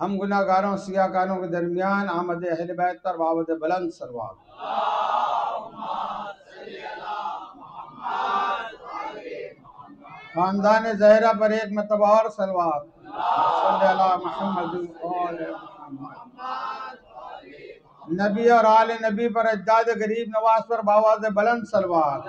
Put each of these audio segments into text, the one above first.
हम गुनाहगारों सियाकारों के दरमियान आमद अहले बैत पर बावत बुलंद सलवात। खानदान ज़हरा पर एक मरतबा और सलवात। नबी और आले नबी पर अजदाद गरीब नवाज पर बावाज़ बुलंद सलवात।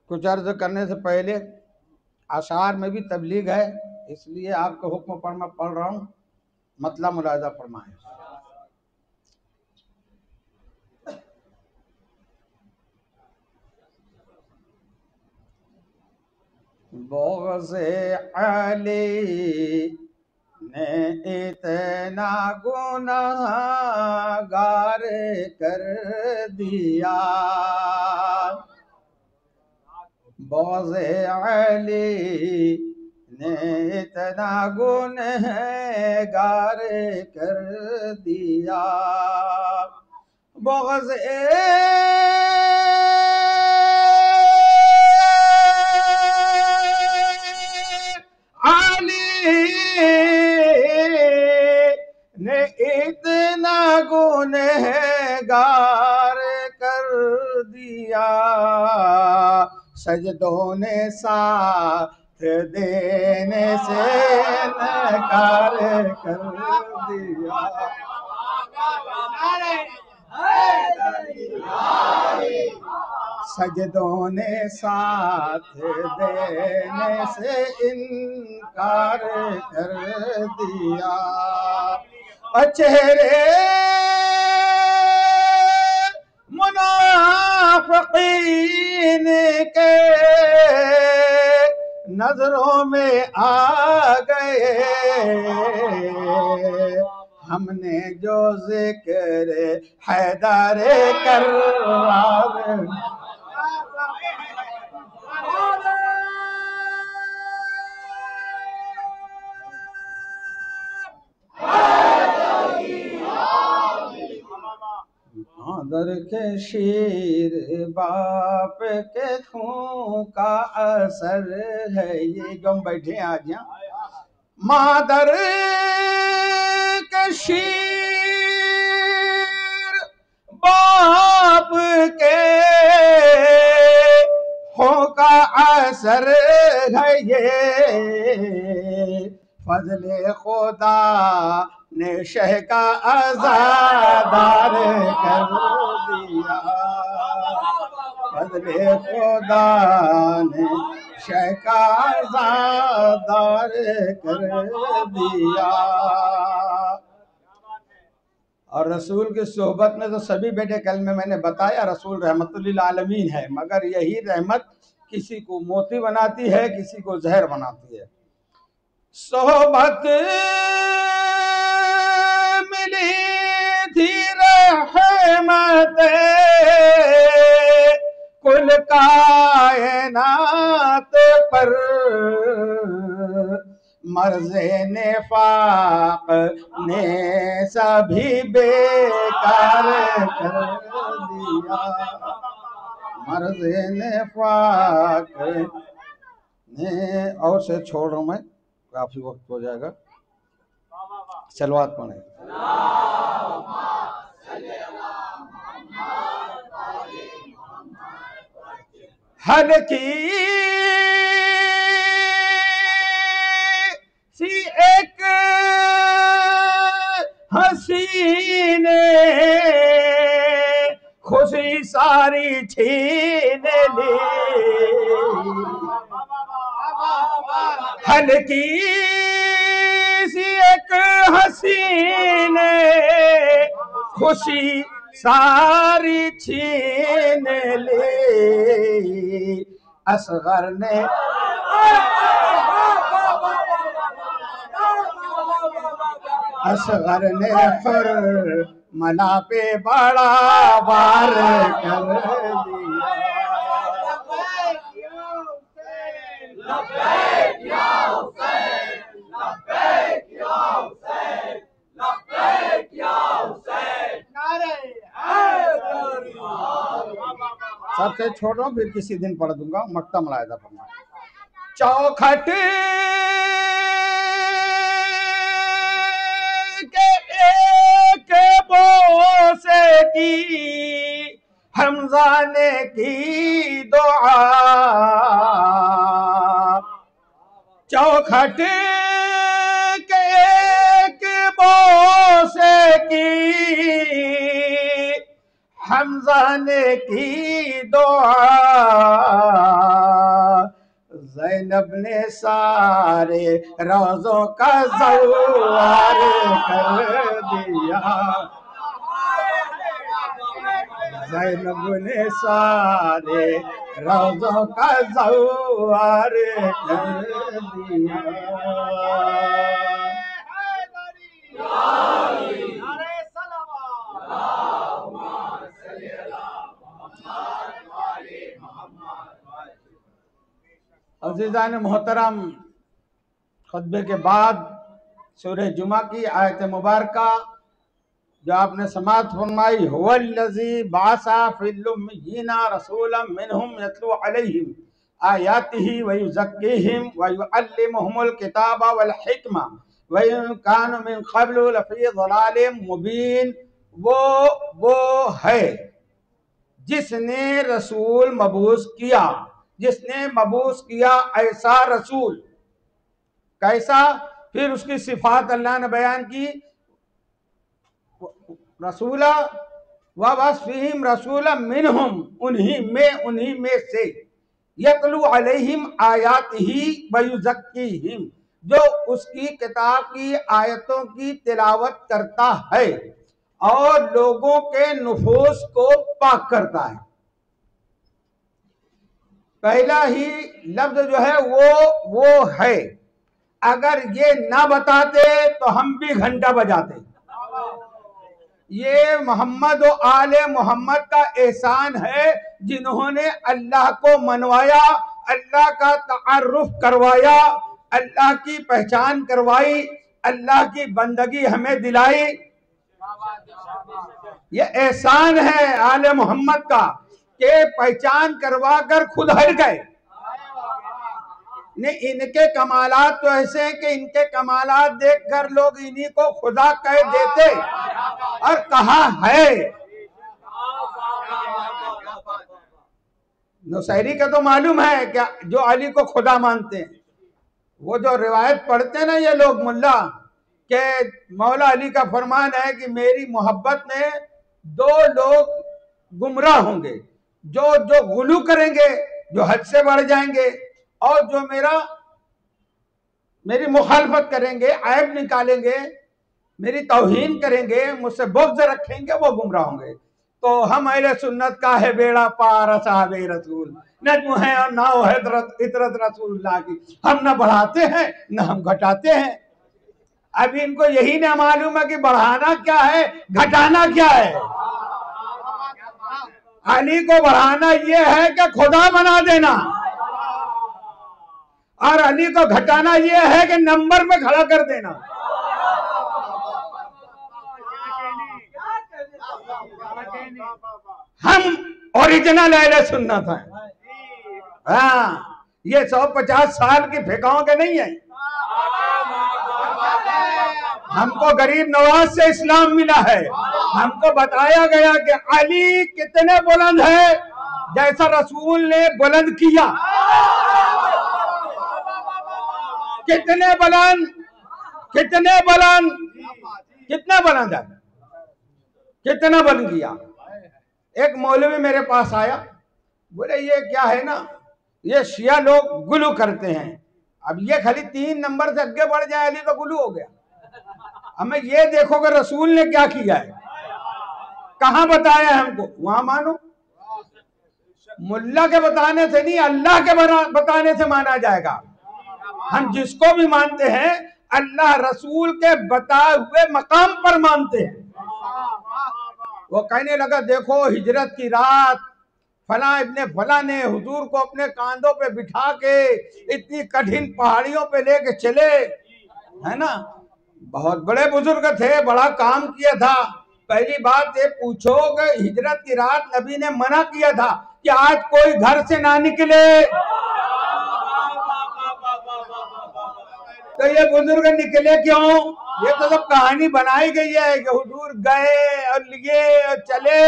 कुछ अर्ज करने से पहले अशार में भी तबलीग है, इसलिए आपको हुक्म पर मैं पढ़ रहा हूँ, मतलब मुलाजा फरमाएं। बोग़-ए अली ने इतना गुनाहगार कर दिया, बोग़-ए अली ने इतना गुनहगार कर दिया। बुग़्ज़ आली ने इतना गुनहगार कर दिया। सजदों ने साथ देने से इनकार कर दिया। सजदों ने साथ देने से इनकार कर दिया। चेहरे मुनाफ़िक़ीन के नजरों में आ गए। हमने जो जिक्र हैदर कर्रार मादर के शीर बाप के खून का असर है। ये जो हम बैठे हैं आज यहाँ, मादर के शीर बाप के खून का असर है ये। फजले खुदा ने शह का आज़ादार कर दिया। फजले खुदा ने शह का आज़ादार कर दिया। और रसूल की सोहबत में तो सभी बेटे कल में मैंने बताया रसूल रहमतुल्लिल आलमीन है, मगर यही रहमत किसी को मोती बनाती है, किसी को जहर बनाती है। सोहबत मिली थी रहमत कुल कायनात पर, मर्ज़े नेफाक ने सभी बेकार कर दिया। मर्ज़े नेफाक ने, और से छोड़ रहा हूँ मैं, काफी वक्त हो जाएगा। सलवात पढ़े। हल्की सी एक हसीने खुशी सारी छीन ली। हल्की सी एक हसीने खुशी सारी छीन ली। असगर ने फर मना पे बड़ा वार कर दिया। सबसे छोड़ो, फिर किसी दिन पढ़ दूंगा। मक्ता मलायदा पढ़ना। चौखट के एक बोसे की हमजा ने की दुआ। चौखट के एक बोसे की हमजा ने की दुआ। ज़ैनब ने सारे रोज़ों का ज़वार कर दिया। ज़ैनब ने सारे रोज़ों का ज़वार कर दिया। अज़ीज़ान मोहतरम, खुतबे के बाद सूरह जुमा की आयत मुबारका जो आपने समाअत फरमाई, हुवल्लज़ी बासा फिल उम्मिय्यीना रसूलन मिनहुम यतलू अलैहिम आयातिही व युज़क्कीहिम व युअल्लिमुहुमुल किताबा वल हिक्मा व इन कानू मिन क़ब्लु लफ़ी ज़लालिम मुबीन। वो है जिसने रसूल मबूस किया, जिसने मबूस किया ऐसा रसूल। कैसा? फिर उसकी सिफात अल्लाह ने बयान की, रसूला व वस्फिहिम रसूला मिनहुम, उन्हीं में से, यतलू अलैहिम आयातिही व युज़क्कीहिम, जो उसकी किताब की आयतों की तिलावत करता है और लोगों के नुफूस को पाक करता है। पहला ही लफ्ज जो है वो है। अगर ये ना बताते तो हम भी घंटा बजाते। ये मोहम्मद और आले मोहम्मद का एहसान है, जिन्होंने अल्लाह को मनवाया, अल्लाह का तारुफ करवाया, अल्लाह की पहचान करवाई, अल्लाह की बंदगी हमें दिलाई। ये एहसान है आले मोहम्मद का कि पहचान करवा कर खुद हट गए। ने इनके कमालात तो ऐसे हैं कि इनके कमालात देखकर लोग इन्हीं को खुदा कह देते। और कहा है, नुसैरी का तो मालूम है क्या, जो अली को खुदा मानते हैं, वो जो रिवायत पढ़ते हैं ना ये लोग मुल्ला, के मौला अली का फरमान है कि मेरी मोहब्बत में दो लोग गुमराह होंगे, जो गुलू करेंगे, जो हद से बढ़ जाएंगे, और जो मेरी मुखालफत करेंगे, ऐब निकालेंगे, मेरी तौहीन करेंगे, मुझसे बुग़्ज़ रखेंगे, वो गुमराह होंगे। तो हम अहले सुन्नत का है बेड़ा पार साहबे रसूल, नज्म है और नाव है इतरत रसूलुल्लाह की। हम न बढ़ाते हैं न हम घटाते हैं। अभी इनको यही ना मालूम है कि बढ़ाना क्या है, घटाना क्या है। अली को बढ़ाना यह है कि खुदा बना देना, और अली को घटाना यह है कि नंबर में खड़ा कर देना। हम ओरिजिनल अहले सुन्नत हैं। हाँ, ये 150 साल की फिकाओं के नहीं है। हमको गरीब नवाज से इस्लाम मिला है। हमको बताया गया कि अली कितने बुलंद है, जैसा रसूल ने बुलंद किया। कितने बुलंद, कितने बुलंद, कितना बुलंद है, कितना बुलंद किया। एक मौलवी मेरे पास आया, बोले ये क्या है ना, ये शिया लोग गुलू करते हैं। अब ये खाली 3 नंबर से आगे बढ़ जाए अली तो गुलू हो गया। हमें ये देखो कि रसूल ने क्या किया है, कहां बताया है हमको, वहां मानो। मुल्ला के बताने से नहीं, अल्लाह के बताने से माना जाएगा। हम जिसको भी मानते हैं अल्लाह रसूल के बताए हुए मकाम पर मानते हैं। वो कहने लगा देखो हिजरत की रात फला इब्ने फला ने हुजूर को अपने कांधों पे बिठा के इतनी कठिन पहाड़ियों पे लेके चले, है ना, बहुत बड़े बुजुर्ग थे, बड़ा काम किया था। पहली बात ये पूछो कि हिजरत की रात नबी ने मना किया था कि आज कोई घर से ना निकले, तो ये बुजुर्ग निकले क्यों? ये तो सब कहानी बनाई गई है कि हुजूर गए और लिए और चले।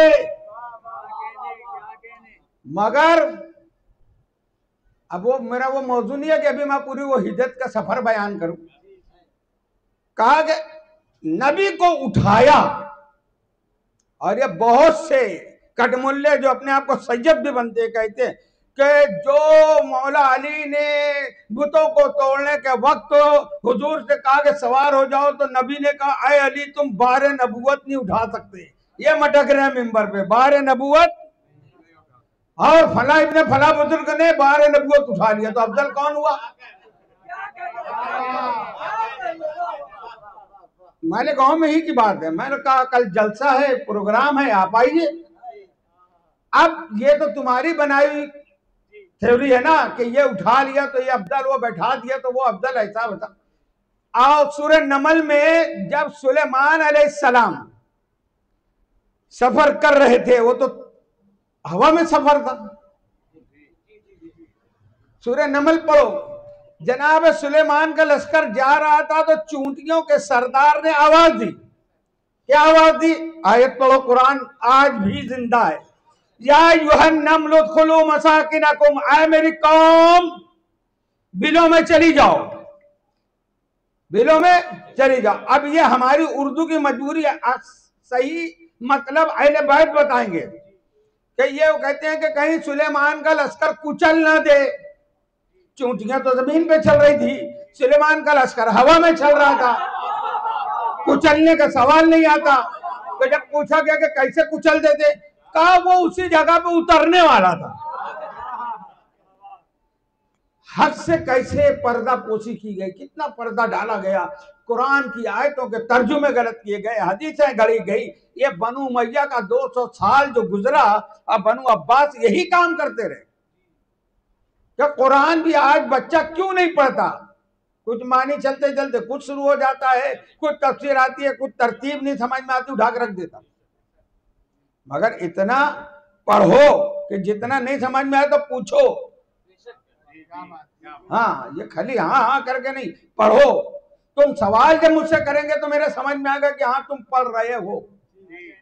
मगर अब वो मेरा वो मौजू नहीं है कि अभी मैं पूरी वो हिजरत का सफर बयान करूं। कहा कि नबी को उठाया, और ये बहुत से कटमुल्ले जो अपने आप को सैयद भी बनते कहते कि जो मौला अली ने बुतों को तोड़ने के वक्त हुजूर से कहा कि सवार हो जाओ, तो नबी ने कहा अय अली तुम बारे नबूवत नहीं उठा सकते। ये मटक रहे मिंबर पे, बारे नबूवत, और फला इब्ने फला बुजुर्ग ने बारे नबूवत उठा लिया, तो अफजल कौन हुआ? मैंने गांव में ही की बात है, मैंने कहा कल जलसा है, प्रोग्राम है, आप आइए। अब ये तो तुम्हारी बनाई थ्योरी है ना कि ये उठा लिया तो ये अफजल, वो बैठा दिया तो वो अफजल, ऐसा बता। और सूरह नमल में जब सुलेमान अलैहिस्सलाम सफर कर रहे थे, वो तो हवा में सफर था। सूरह नमल पढ़ो, जनाब सुलेमान का लश्कर जा रहा था तो चूंटियों के सरदार ने आवाज दी। क्या आवाज दी? आयत पढ़ो, कुरान आज भी जिंदा है। या युहन्नमलु उदखुलू मसाकिनकुम, आए मेरी कौम बिलों में चली जाओ, बिलों में चली जाओ। अब ये हमारी उर्दू की मजबूरी है, सही मतलब अहले बैत बताएंगे कि ये वो कहते हैं कि कहीं सुलेमान का लश्कर कुचल ना दे। चूंटियां तो जमीन पे चल रही थी, सुलेमान का लश्कर हवा में चल रहा था, कुचलने का सवाल नहीं आता। तो जब पूछा गया कि कैसे कुचल देते, कहा वो उसी जगह पे उतरने वाला था। हद से कैसे पर्दा पोशी की गई, कितना पर्दा डाला गया, कुरान की आयतों के तर्जुमे गलत किए गए, हदीसें गढ़ी गई। ये बनु उमैया का 200 साल जो गुजरा, अब बनु अब्बास यही काम करते रहे। क्या कुरान भी आज बच्चा क्यों नहीं पढ़ता? कुछ मानी चलते चलते कुछ शुरू हो जाता है, कुछ तफसीर आती है, कुछ तरतीब नहीं समझ में आती, उठा के रख देता। मगर इतना पढ़ो कि जितना नहीं समझ में आए तो पूछो। हाँ, ये खाली हाँ हाँ करके नहीं, पढ़ो। तुम सवाल जब मुझसे करेंगे तो मेरे समझ में आएगा कि हाँ तुम पढ़ रहे हो।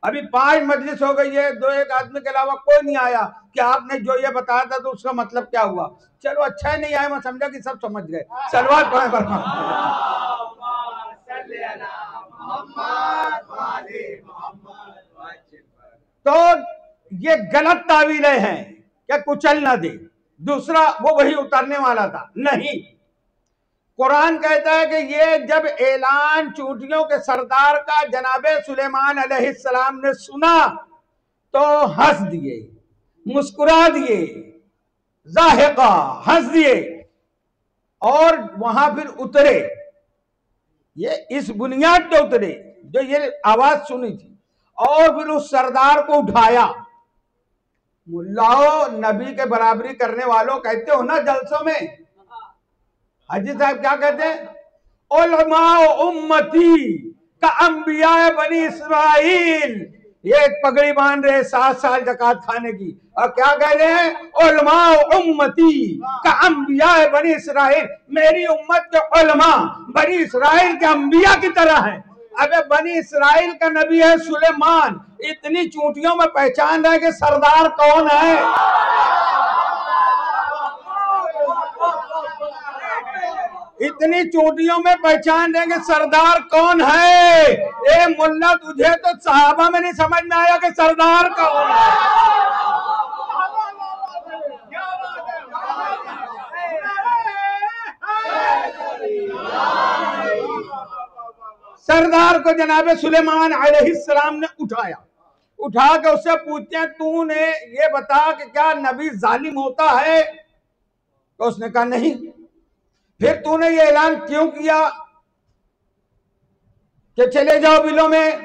अभी 5 मजलिस हो गई है, 2-1 आदमी के अलावा कोई नहीं आया कि आपने जो ये बताया था तो उसका मतलब क्या हुआ। चलो अच्छा है, नहीं आया, मैं समझा कि सब समझ गए। सलवात पढ़े पर तो ये गलत तावीलें हैं क्या कुचल ना दे। दूसरा, वो वही उतरने वाला था, नहीं। कुरान कहता है कि ये जब ऐलान चूंटियों के सरदार का जनाबे सुलेमान अलैहिस्सलाम ने सुना तो हंस दिए, मुस्कुरा दिए, जाहिका हंस दिए और वहां फिर उतरे। ये इस बुनियाद पे उतरे जो ये आवाज सुनी थी, और फिर उस सरदार को उठाया। मुल्लाओ, नबी के बराबरी करने वालों कहते हो ना जलसों में, हाजी साहब क्या कहते हैं? उलमाओ उम्मती का अंबिया बनी इस्राइल। ये एक पगड़ी बांध रहे 7 साल ज़कात खाने की, और क्या कह रहे हैं? उलमाओ उम्मती का अंबिया बनी इस्राइल। मेरी उम्मत के उलमा बनी इस्राइल के अंबिया की तरह है। अबे बनी इस्राइल का नबी है सुलेमान, इतनी चूंटियों में पहचान रहे कि सरदार कौन है। इतनी चोटियों में पहचान देंगे सरदार कौन है। ए मुल्ला, तुझे तो सहाबा में नहीं समझ में आया कि सरदार कौन है। सरदार को जनाबे सुलेमान अलैहिस्सलाम ने उठाया, उठा के उससे पूछते हैं तूने ये बता कि क्या नबी जालिम होता है? तो उसने कहा नहीं। फिर तूने ये ऐलान क्यों किया कि चले जाओ बिलों में?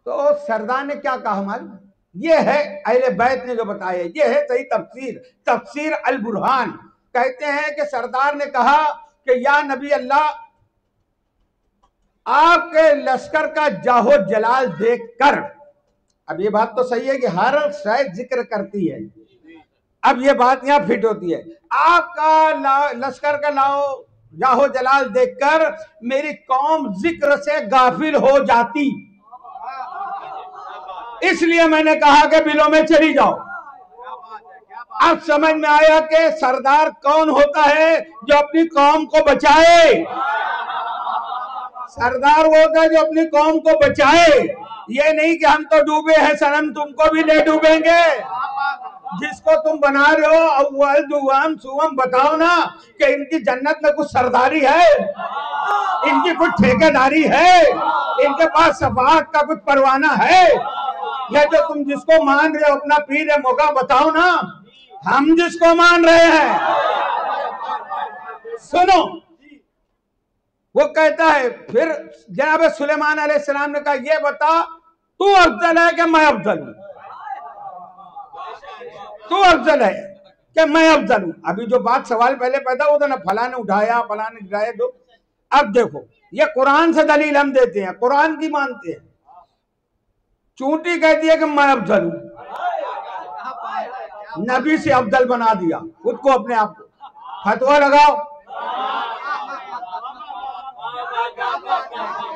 तो सरदार ने क्या कहा मालूम? ये है अहले बैत ने जो बताया, ये है सही तफसीर, तफसीर अल बुरहान। कहते हैं कि सरदार ने कहा कि या नबी अल्लाह, आपके लश्कर का जाहो जलाल देखकर, अब ये बात तो सही है कि हर शायद जिक्र करती है, अब ये बात यहां फिट होती है। आपका लश्कर का जाहो जलाल देखकर मेरी कौम जिक्र से गाफिल हो जाती, इसलिए मैंने कहा कि बिलों में चली जाओ। अब समझ में आया कि सरदार कौन होता है जो अपनी कौम को बचाए। सरदार वो होता है जो अपनी कौम को बचाए, ये नहीं कि हम तो डूबे हैं सनम तुमको भी ले डूबेंगे। जिसको तुम बना रहे हो अव्वल दुआम सुवम, बताओ ना कि इनकी जन्नत में कुछ सरदारी है, इनकी कुछ ठेकेदारी है, इनके पास सफात का कुछ परवाना है? या जो तुम जिसको मान रहे हो अपना पीर है मौका, बताओ ना हम जिसको मान रहे हैं। सुनो, वो कहता है फिर जनाब सुलेमान अलैहिस्सलाम ने कहा ये बता तू अफजल है कि मैं अफजल हूं? तू अफजल है कि मैं अफजल हूं? अभी जो बात सवाल पहले पैदा हुआ था ना, फला ने उठाया फला ने गिराया, जो अब देखो, ये कुरान से दलील हम देते हैं, कुरान की मानते हैं। चूंटी कहती है कि मैं अफजल हूं, नबी से अफजल बना दिया खुद को, अपने आप को। फतवा लगाओ।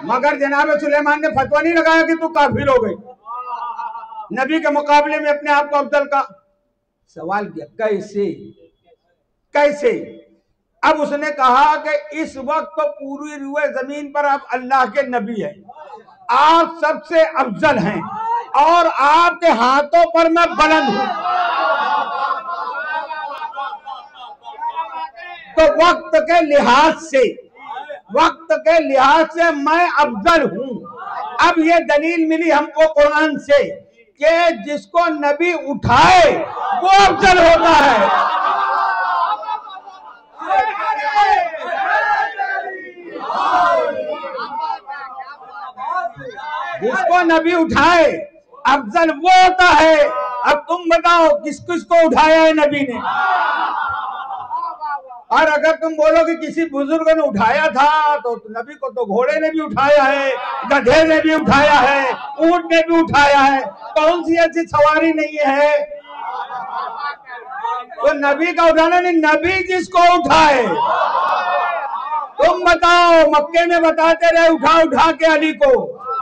मगर जनाब सुलेमान ने फतवा नहीं लगाया कि तू काफिर हो गई, नबी के मुकाबले में अपने आप को अफजल का सवाल किया। कैसे कैसे? अब उसने कहा कि इस वक्त तो पूरी रुए जमीन पर आप अल्लाह के नबी हैं, आप सबसे अफजल हैं, और आपके हाथों पर मैं बुलंद हूं, तो वक्त के लिहाज से मैं अफजल हूं। अब ये दलील मिली हमको कुरान से कि जिसको नबी उठाए वो अफजल होता है। जिसको नबी उठाए अफजल वो होता है। अब तुम बताओ किस किस को उठाया है नबी ने? और अगर तुम बोलो कि किसी बुजुर्ग ने उठाया था, तो नबी को तो घोड़े ने भी उठाया है, गधे ने भी उठाया है, ऊंट ने भी उठाया है। कौन सी ऐसी सवारी नहीं है? तो नबी का उठाना नहीं, नबी जिसको उठाए। तुम बताओ, मक्के में बताते रहे उठा उठा के अली को,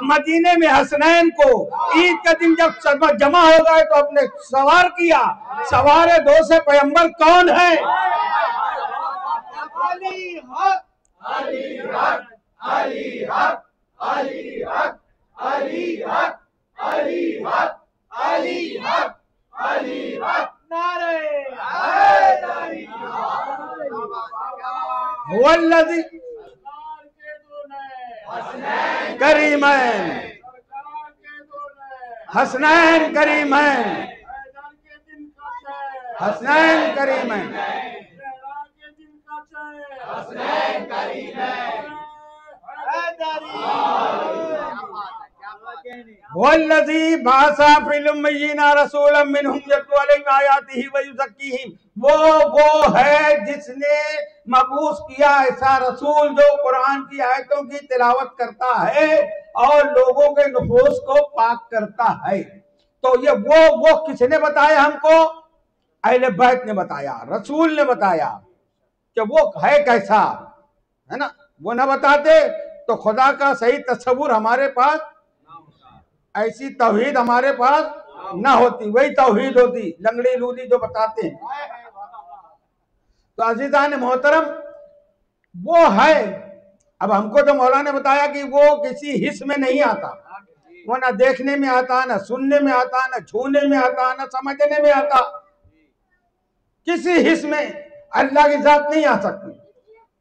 मदीने में हसनैन को, ईद का दिन जब सब जमा हो गए तो अपने सवार किया। सवार दो से पैगंबर कौन है? अली हक, अली हक, अली हक, अली हक, अली हक, अली हक, अली हक, अली हक। नारे हैदरी वल्लज़ी करीमैन, हसनैन करीमैन, हसनैन करीमैन, हसनैन करीमैन, वल्लज़ी बासा फिल उम्मिय्यीना रसूलन मिनहुम यतलू अलैहिम आयातिही व युज़क्कीहिम। वो है जिसने मबूस किया ऐसा रसूल जो कुरान की आयतों की तिलावत करता है और लोगों के नफूस को पाक करता है। तो ये वो किसने बताया हमको? अहले बैत ने बताया, रसूल ने बताया कि वो है कैसा, है ना। वो न बताते तो खुदा का सही तस्वुर हमारे पास, ऐसी तौहीद हमारे पास ना होती, वही तौहीद होती लंगड़ी लूली जो बताते हैं। तो अजीजान मोहतरम वो है। अब हमको तो मौला ने बताया कि वो किसी हिस्स में नहीं आता, वो ना देखने में आता, ना सुनने में आता, ना छूने में आता, ना समझने में आता। किसी हिस्स में अल्लाह की जात नहीं आ सकती।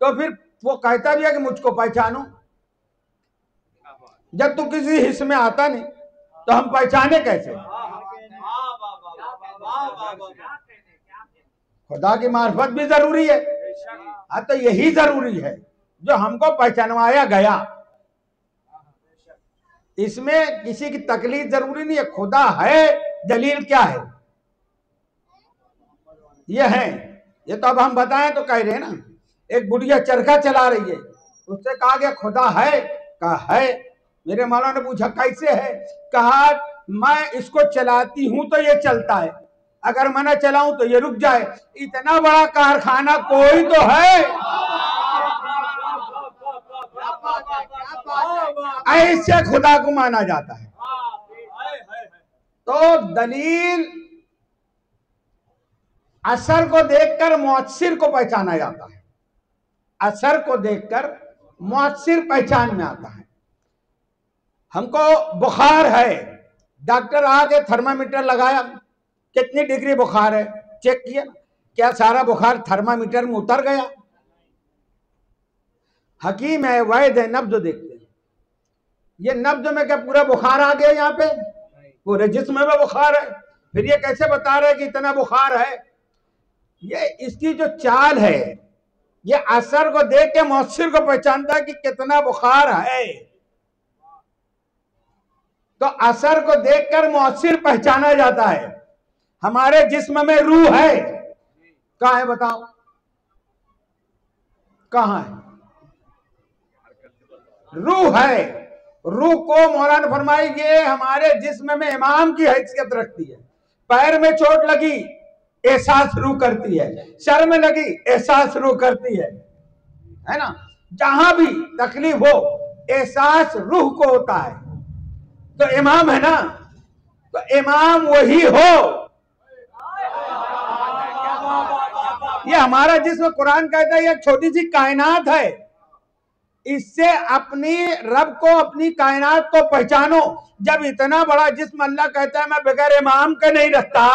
तो फिर वो कहता भी है कि मुझको पहचानो। जब तू किसी हिस्स में आता नहीं तो हम पहचाने कैसे? खुदा की मार्फत भी जरूरी है। हाँ, तो यही जरूरी है जो हमको पहचानवाया गया। इसमें किसी की तकलीफ जरूरी नहीं है। खुदा है, दलील क्या है? ये है। ये तो अब हम बताएं तो कह रहे हैं ना, एक बुढ़िया चरखा चला रही है, उससे कहा गया खुदा है? कहा है। मेरे मौला ने पूछा कैसे है? कहा मैं इसको चलाती हूं तो ये चलता है, अगर मैं न चलाऊं तो ये रुक जाए। इतना बड़ा कारखाना कोई तो है। ऐसे खुदा को माना जाता है। तो दलील असर को देखकर मुअस्सिर को पहचाना जाता है। असर को देखकर मुअस्सिर पहचान में आता है। हमको बुखार है, डॉक्टर आके थर्मामीटर लगाया, कितनी डिग्री बुखार है चेक किया, क्या सारा बुखार थर्मामीटर में उतर गया? हकीम है, वैद है, नब्ज देखते हैं। ये नब्ज में क्या पूरा बुखार आ गया? यहाँ पे पूरे जिस्म में बुखार है। फिर ये कैसे बता रहे कि इतना बुखार है? ये इसकी जो चाल है, ये असर को देख के मुअस्सिर को पहचानता है कि कितना बुखार है। तो असर को देखकर मुअस्सिर पहचाना जाता है। हमारे जिस्म में रूह है, कहाँ है बताओ? कहाँ है? रूह है। रूह को मौलाना फरमाई ये हमारे जिस्म में इमाम की हैसियत रखती है। पैर में चोट लगी, एहसास रूह करती है। सर में लगी, एहसास रूह करती है ना। जहां भी तकलीफ हो, एहसास रूह को होता है। तो इमाम है ना, तो इमाम वही हो। ये हमारा जिस्म, कुरान कहता है, ये छोटी सी कायनात है। इससे अपनी रब को, अपनी कायनात को पहचानो। जब इतना बड़ा जिस्म अल्लाह कहता है मैं बगैर इमाम के नहीं रखता,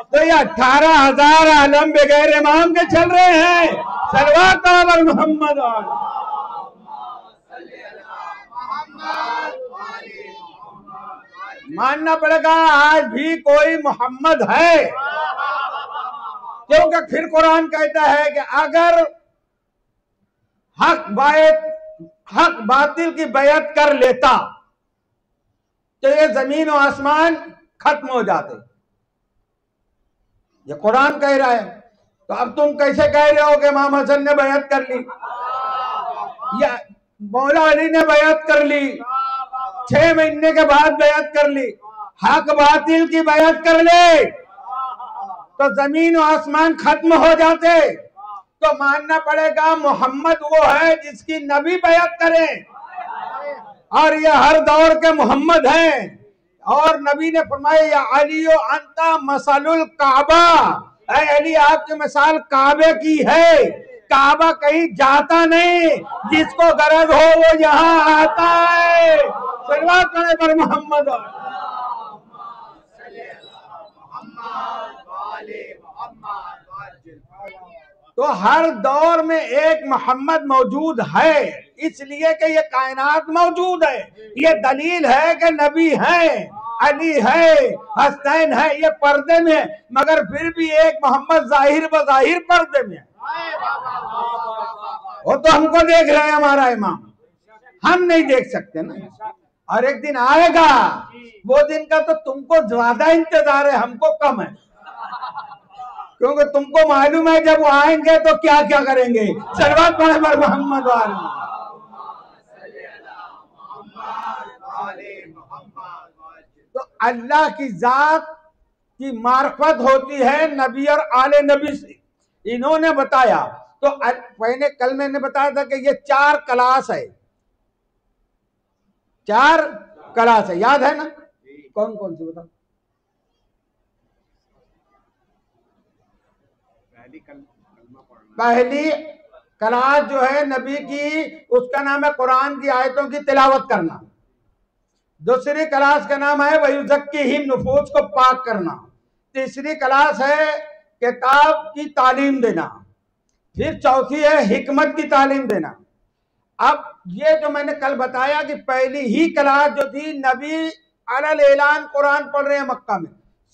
तो ये 18,000 आलम बगैर इमाम के चल रहे हैं। सल्लल्लाहु अलैहि मोहम्मद। मानना पड़ेगा आज भी कोई मोहम्मद है, क्योंकि फिर कुरान कहता है कि अगर हक बातिल की बैयत कर लेता तो ये जमीन और आसमान खत्म हो जाते। ये कुरान कह रहा है। तो अब तुम कैसे कह रहे हो कि इमाम हसन ने बैयत कर ली या मौला अली ने बैयत कर ली, 6 महीने के बाद बैयत कर ली। हक बातिल की बैयत कर ले तो जमीन और आसमान खत्म हो जाते। तो मानना पड़ेगा मोहम्मद वो है जिसकी नबी बैयत करे, और ये हर दौर के मोहम्मद हैं। और नबी ने फरमाया या अलियो अंता मसलुल काबा, ऐ अली आपकी मिसाल काबे की है। काबा कहीं जाता नहीं, जिसको गरज हो वो यहाँ आता है। सल्लल्लाहु अलैहि मोहम्मद। तो हर दौर में एक मोहम्मद मौजूद है, इसलिए कि ये कायनात मौजूद है। ये दलील है कि नबी है, अली है, हसनैन है, ये पर्दे में, मगर फिर भी एक मोहम्मद जाहिर बजाहिर पर्दे में। वो तो हमको देख रहे हैं हमारा इमाम, हम नहीं देख सकते ना। और एक दिन आएगा, वो दिन का तो तुमको ज्यादा इंतजार है, हमको कम है, क्योंकि तुमको मालूम है जब वो आएंगे तो क्या क्या करेंगे। सल्लल्लाहु अलैहि मोहम्मद। तो अल्लाह की जात की मार्फत होती है नबी और आले नबी से, इन्होंने बताया। तो मैंने कल मैंने बताया था कि ये 4 क्लास है, 4 क्लास है, याद है ना? कौन कौन सी बताओ? पहली क्लास जो है नबी की, उसका नाम है कुरान की आयतों की तिलावत करना। दूसरी क्लास का नाम है वयुज़क्कीहिम, नुफूस को पाक करना। तीसरी क्लास है किताब की तालीम देना। फिर चौथी है हिकमत की तालीम देना। अब ये जो मैंने कल बताया कि पहली ही क्लास जो थी, नबी अलल ऐलान कुरान पढ़ रहे हैं मक्का में,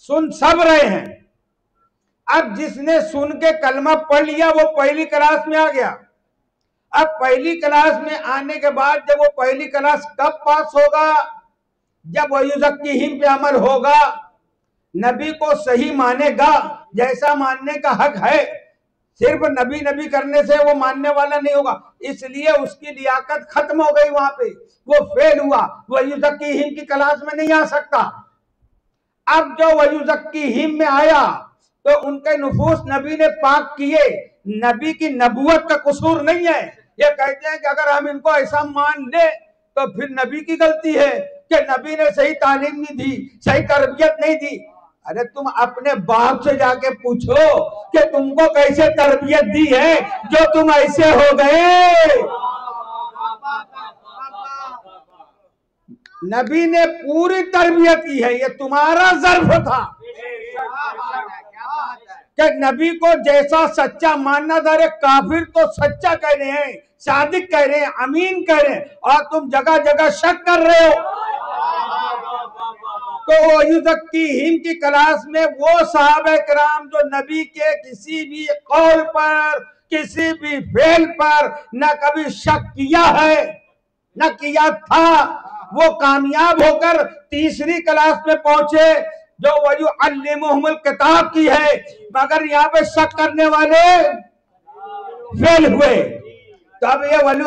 सुन सब रहे हैं। अब जिसने सुन के कलमा पढ़ लिया वो पहली क्लास में आ गया। अब पहली क्लास में आने के बाद जब वो पहली क्लास कब पास होगा? जब वयुज़क्कीहिम पे अमल होगा, नबी को सही मानेगा जैसा मानने का हक है। सिर्फ नबी नबी करने से वो मानने वाला नहीं होगा, इसलिए उसकी लियाकत खत्म हो गई, वहां पे वो फेल हुआ, वयुज़क्कीहिम की क्लास में नहीं आ सकता। अब जो वयुज़क्कीहिम में आया तो उनके नुफूस नबी ने पाक किए। नबी की नबूवत का कसूर नहीं है। ये कहते हैं कि अगर हम इनको ऐसा मान ले तो फिर नबी की गलती है कि नबी ने सही तालीम नहीं दी, सही तरबियत नहीं दी। अरे तुम अपने बाप से जाके पूछो कि तुमको कैसे तरबियत दी है जो तुम ऐसे हो गए। नबी ने पूरी तरबियत की है, ये तुम्हारा ज़र्फ था कि नबी को जैसा सच्चा मानना था। रे काफिर तो सच्चा कह रहे हैं, सादिक कह रहे हैं, अमीन कह रहे हैं, और तुम जगह जगह शक कर रहे हो। तो वयुज़क्कीहिम की क्लास में वो सहाबा किराम जो नबी के किसी भी कौल पर, किसी भी फेल पर न कभी शक किया है न किया था, वो कामयाब होकर तीसरी क्लास में पहुंचे जो वयुअल्लिमुहुमुल किताब की है। मगर यहाँ पे शक करने वाले फेल हुए। तो अब ये वली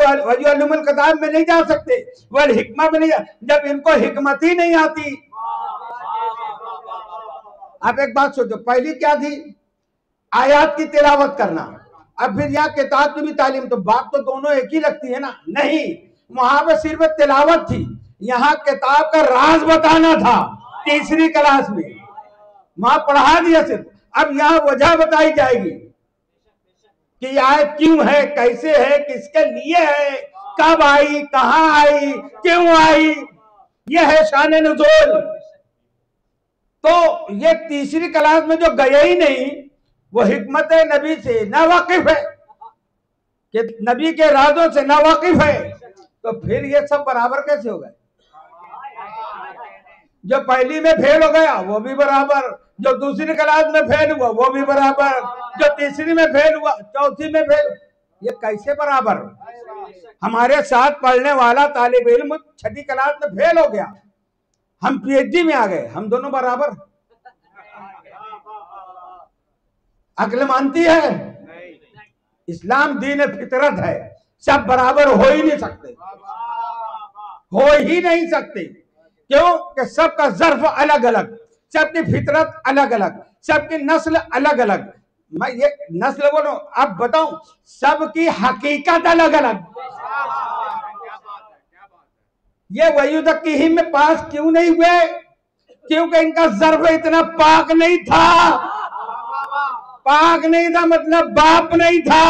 किताब में नहीं जा सकते, वल हिकमा में नहीं जब इनको हिकमत ही नहीं आती। आप एक बात सोचो, पहली क्या थी? आयात की तिलावत करना। अब फिर यहाँ किताब की भी तालीम, तो बात तो दोनों एक ही लगती है ना? नहीं, वहां पे सिर्फ तिलावत थी, यहाँ किताब का राज बताना था। तीसरी क्लास में वहां पढ़ा दिया सिर्फ, अब यहाँ वजह बताई जाएगी कि आयत क्यों है, कैसे है, किसके लिए है, कब आई, कहां आई, क्यों आई, यह है शान नुज़ूल। तो ये तीसरी क्लास में जो गए ही नहीं, वो हिकमत नबी से ना वाकिफ है, कि नबी के राजों से ना वाकिफ है, तो फिर ये सब बराबर कैसे हो गए? जो पहली में फेल हो गया वो भी बराबर, जो दूसरी क्लास में फेल हुआ वो भी बराबर, जो तीसरी में फेल हुआ, चौथी में फेल, ये कैसे बराबर? हमारे साथ पढ़ने वाला तालिब इल्म छठी क्लास में फेल हो गया, हम पीएचडी में आ गए, हम दोनों बराबर? अक्ल मानती है? इस्लाम दीन फितरत है, सब बराबर हो ही नहीं सकते, हो ही नहीं सकते। क्यों? कि सबका ज़र्फ अलग अलग, सबकी फितरत अलग अलग, सबकी नस्ल अलग अलग। मैं ये नस्ल बोलो, अब बताऊं, सबकी हकीकत अलग अलग। ये वयुदक्कीहिम में पास क्यों नहीं हुए? क्योंकि इनका ज़र्फ इतना पाक नहीं था। पाक नहीं था मतलब बाप नहीं था।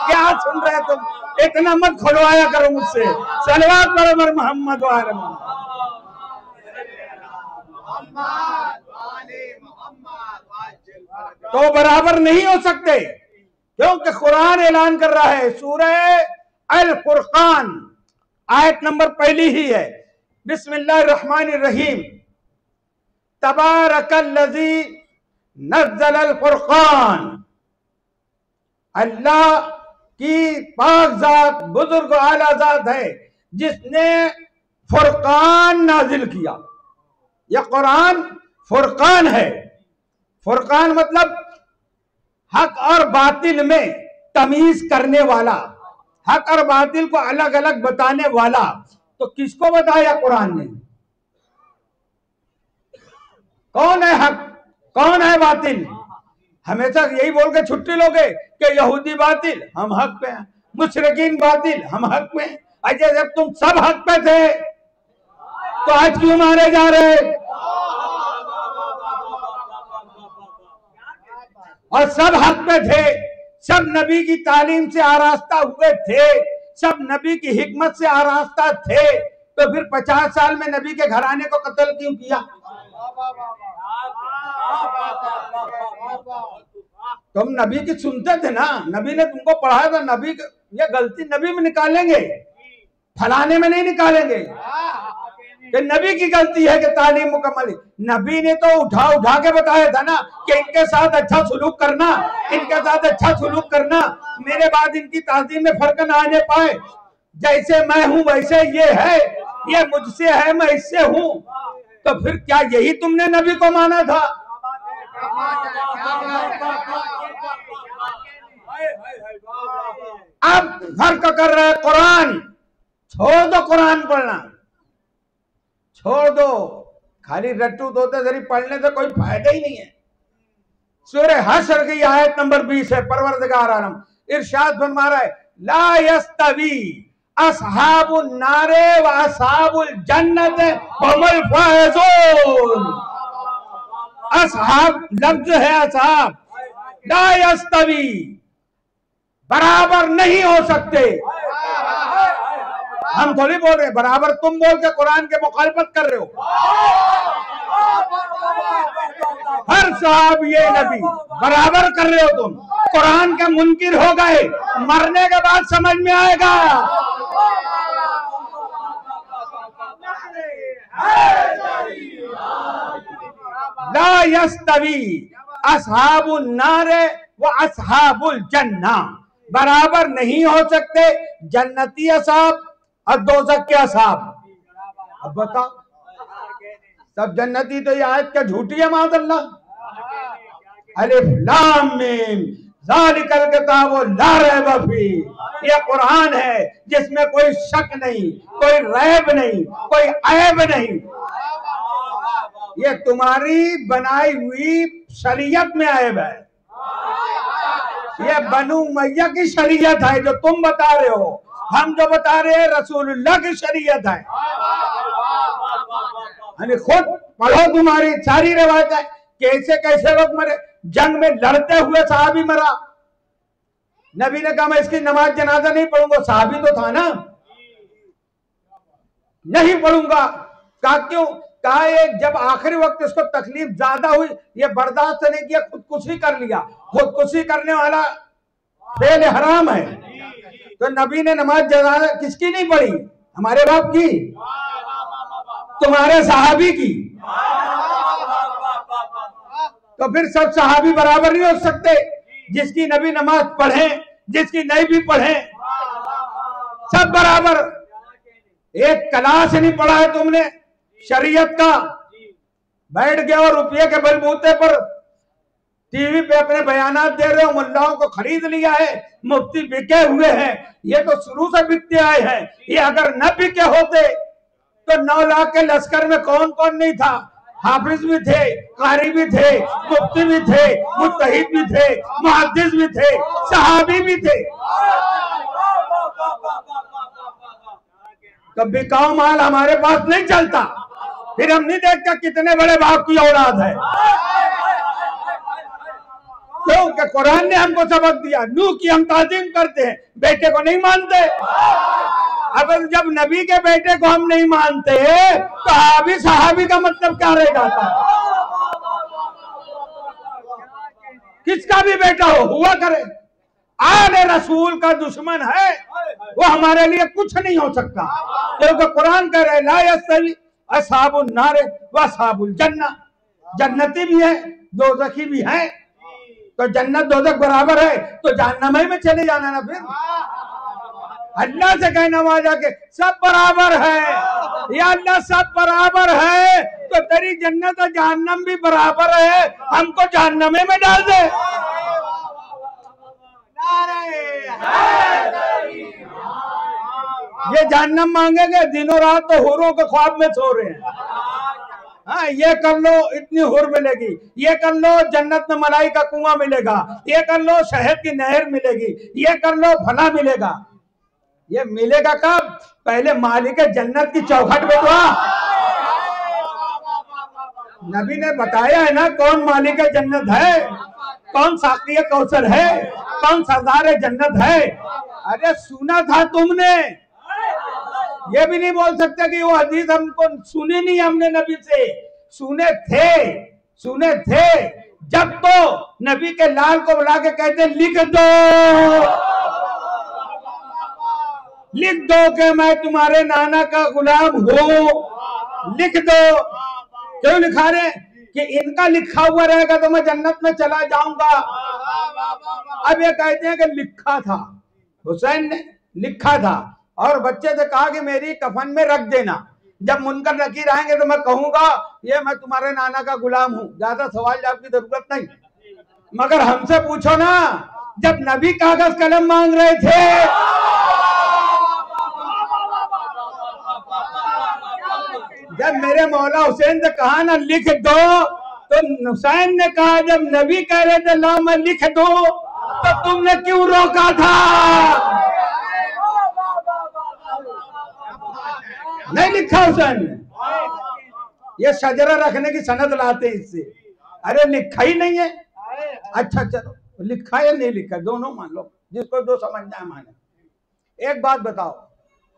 क्या सुन रहे तुम? इतना मत खुलवाया करो मुझसे। सलवात पढ़ो मोहम्मद वाले मोहम्मद। तो बराबर नहीं हो सकते, क्योंकि कुरान ऐलान कर रहा है, सूरह अल फुरकान आयत नंबर पहली ही है, बिस्मिल्लाहिर्रहमानिर्रहीम, तबारकल्लज़ी नज़्ज़ल अल फुरकान। अल्लाह की पाक जात, बुजुर्ग आला जात है जिसने फुरकान नाजिल किया। यह कुरान फुरकान है। फुरकान मतलब हक और बातिल में तमीज करने वाला, हक और बातिल को अलग अलग बताने वाला। तो किसको बताया कुरान ने? कौन है हक, कौन है बातिल? हमेशा यही बोल के छुट्टी लोगे कि यहूदी बातिल, हम हक पे हैं, मुशरिकीन बातिल, हम हक पे हैं। अच्छा, जब तुम सब हक पे थे तो आज क्यों मारे जा रहे? और सब हक पे थे, सब नबी की तालीम से आरास्ता हुए थे, सब नबी की हिकमत से आरास्ता थे, तो फिर 50 साल में नबी के घराने को कत्ल क्यों किया? तुम नबी की सुनते थे ना, नबी ने तुमको पढ़ाया था, नबी ये गलती नबी में निकालेंगे, फलाने में नहीं निकालेंगे कि नबी की गलती है कि तालीम मुकम्मल। नबी ने तो उठा उठा के बताया था ना कि इनके साथ अच्छा सुलूक करना, इनके साथ अच्छा सुलूक करना, मेरे बाद इनकी ताज़ीम में फर्क ना आने पाए। जैसे मैं हूं वैसे ये है, ये मुझसे है मैं इससे हूं। तो फिर क्या यही तुमने नबी को माना था? अब फर्क कर रहा है कुरान। छोड़ दो कुरान पढ़ना, छोड़ दो, खाली रट्टू धोते जरी पढ़ने से कोई फायदा ही नहीं है। सूरह हश्र की आयत नंबर 20 है। परवरदिगार आलम इरशाद फरमा रहा है, ला यस्तवी अस्हाबुन नारे व अस्हाबुल जन्नत हुमुल फाइजून। अस्हाब लफ्ज है अस्हाब, ला यस्तवी, बराबर नहीं हो सकते। हम थोड़ी बोल रहे बराबर, तुम बोल के कुरान के मुखालफत कर रहे हो। हर साहब ये नबी बराबर कर रहे हो, तुम कुरान के मुनकिर हो गए, मरने के बाद समझ में आएगा। ला यस्तवी अस्हाबुन नारे व अस्हाबुल जन्ना, बराबर नहीं हो सकते जन्नती असहाब और दोज़ख के असहाब। अब बताओ, सब जन्नती तो ये आयत क्या झूठी है? माज़अल्लाह। अलिफ लाम मीम ज़ालिकल किताबु ला रैब फीह, ये कुरान है जिसमें कोई शक नहीं, कोई रैब नहीं, कोई ऐब नहीं। ये तुम्हारी बनाई हुई शरीयत में ऐब है। ये बनु उमय्या की शरीयत है जो तुम बता रहे हो। हम जो बता रहे हैं रसूलुल्लाह की शरीयत है। खुद पढ़ो, तुम्हारी सारी रिवायत है। कैसे कैसे लोग मरे, जंग में लड़ते हुए सहाबी मरा, नबी ने कहा मैं इसकी नमाज जनाजा नहीं पढ़ूंगा, सहाबी तो था ना, नहीं पढ़ूंगा। कहा क्यों? कहा ये जब आखिरी वक्त इसको तकलीफ ज्यादा हुई, ये बर्दाश्त नहीं किया, खुदकुशी कर लिया। खुदकुशी करने वाला फेल हराम है। तो नबी ने नमाज जनाजा किसकी नहीं पढ़ी? हमारे बाप की, तुम्हारे सहाबी की। तो फिर सब सहाबी बराबर नहीं हो सकते? जिसकी नबी नमाज पढ़े, जिसकी नहीं भी पढ़े, सब बराबर। एक क्लास नहीं पढ़ा है तुमने शरीयत का, बैठ गया और रुपये के बलबूते पर टीवी पे अपने बयानात दे रहे हो। मुल्लाओं को खरीद लिया है, मुफ्ती बिके हुए हैं। ये तो शुरू से बिकते आए हैं। ये अगर न बिके होते तो 9 लाख के लश्कर में कौन कौन नहीं था? हाफिज भी थे, कारी भी थे, मुफ्ती भी थे, मुत्तहिद भी थे, मुहद्दिस भी थे, सहाबी भी थे। तो बिकाऊ माल हमारे पास नहीं चलता। फिर हम नहीं देखते कितने बड़े बाप की औलाद है। क्योंकि कुरान ने हमको सबक दिया। नूह की हम ताजीम करते हैं, बेटे को नहीं मानते। अगर जब नबी के बेटे को हम नहीं मानते तो हाबी सहाबी का मतलब क्या रह जाता है? किसका भी बेटा हो, हुआ करे। आले रसूल का दुश्मन है, वो हमारे लिए कुछ नहीं हो सकता। क्योंकि कुरान कह रहे ला यस्तवी अस्हाबुन नार व अस्हाबुल जन्नह, जन्नती भी है, दोज़खी भी है। तो जन्नत दोज़ख बराबर है तो जहन्नम में चले जाना ना। फिर अल्लाह से कहना वहां जाके सब बराबर है, या अल्लाह सब बराबर है तो तेरी जन्नत और जहन्नम भी बराबर है, हमको जहन्नम में डाल दे। ये जहन्नम मांगेंगे, दिनों रात तो हुरों के ख्वाब में सो रहे हैं। हाँ, ये कर लो इतनी हुर मिलेगी, ये कर लो जन्नत में मलाई का कुआं मिलेगा, ये कर लो शहद की नहर मिलेगी, ये कर लो फला मिलेगा। ये मिलेगा कब? पहले मालिक जन्नत की चौखट पे तो नबी ने बताया है ना कौन मालिक जन्नत है, कौन साक़ी कौसर है, कौन सरदार जन्नत है। अरे सुना था तुमने, ये भी नहीं बोल सकते कि वो हदीस हमको सुनी नहीं, हमने नबी से सुने थे। जब तो नबी के लाल को बुला के कहते लिख दो कि मैं तुम्हारे नाना का गुलाम हूं, लिख दो। क्यों लिखा रहे? कि इनका लिखा हुआ रहेगा तो मैं जन्नत में चला जाऊंगा। अब ये कहते हैं कि लिखा था, हुसैन ने लिखा था और बच्चे से कहा कि मेरी कफन में रख देना, जब मुनकर नकीर आएंगे तो मैं कहूंगा ये मैं तुम्हारे नाना का गुलाम हूं। ज्यादा सवाल जवाब की जरूरत नहीं। मगर हमसे पूछो ना, जब नबी कागज कलम मांग रहे थे, जब मेरे मौला हुसैन से कहा ना लिख दो, तो हुसैन ने कहा जब नबी कह रहे थे ला मैं लिख दो, तो तुमने क्यों रोका था? नहीं लिखा हुसैन ने। ये शजरा रखने की सनद लाते इससे। अरे लिखा ही नहीं है। अच्छा चलो, लिखा या नहीं लिखा दोनों मान लो, जिसको जो समझना है माने। एक बात बताओ,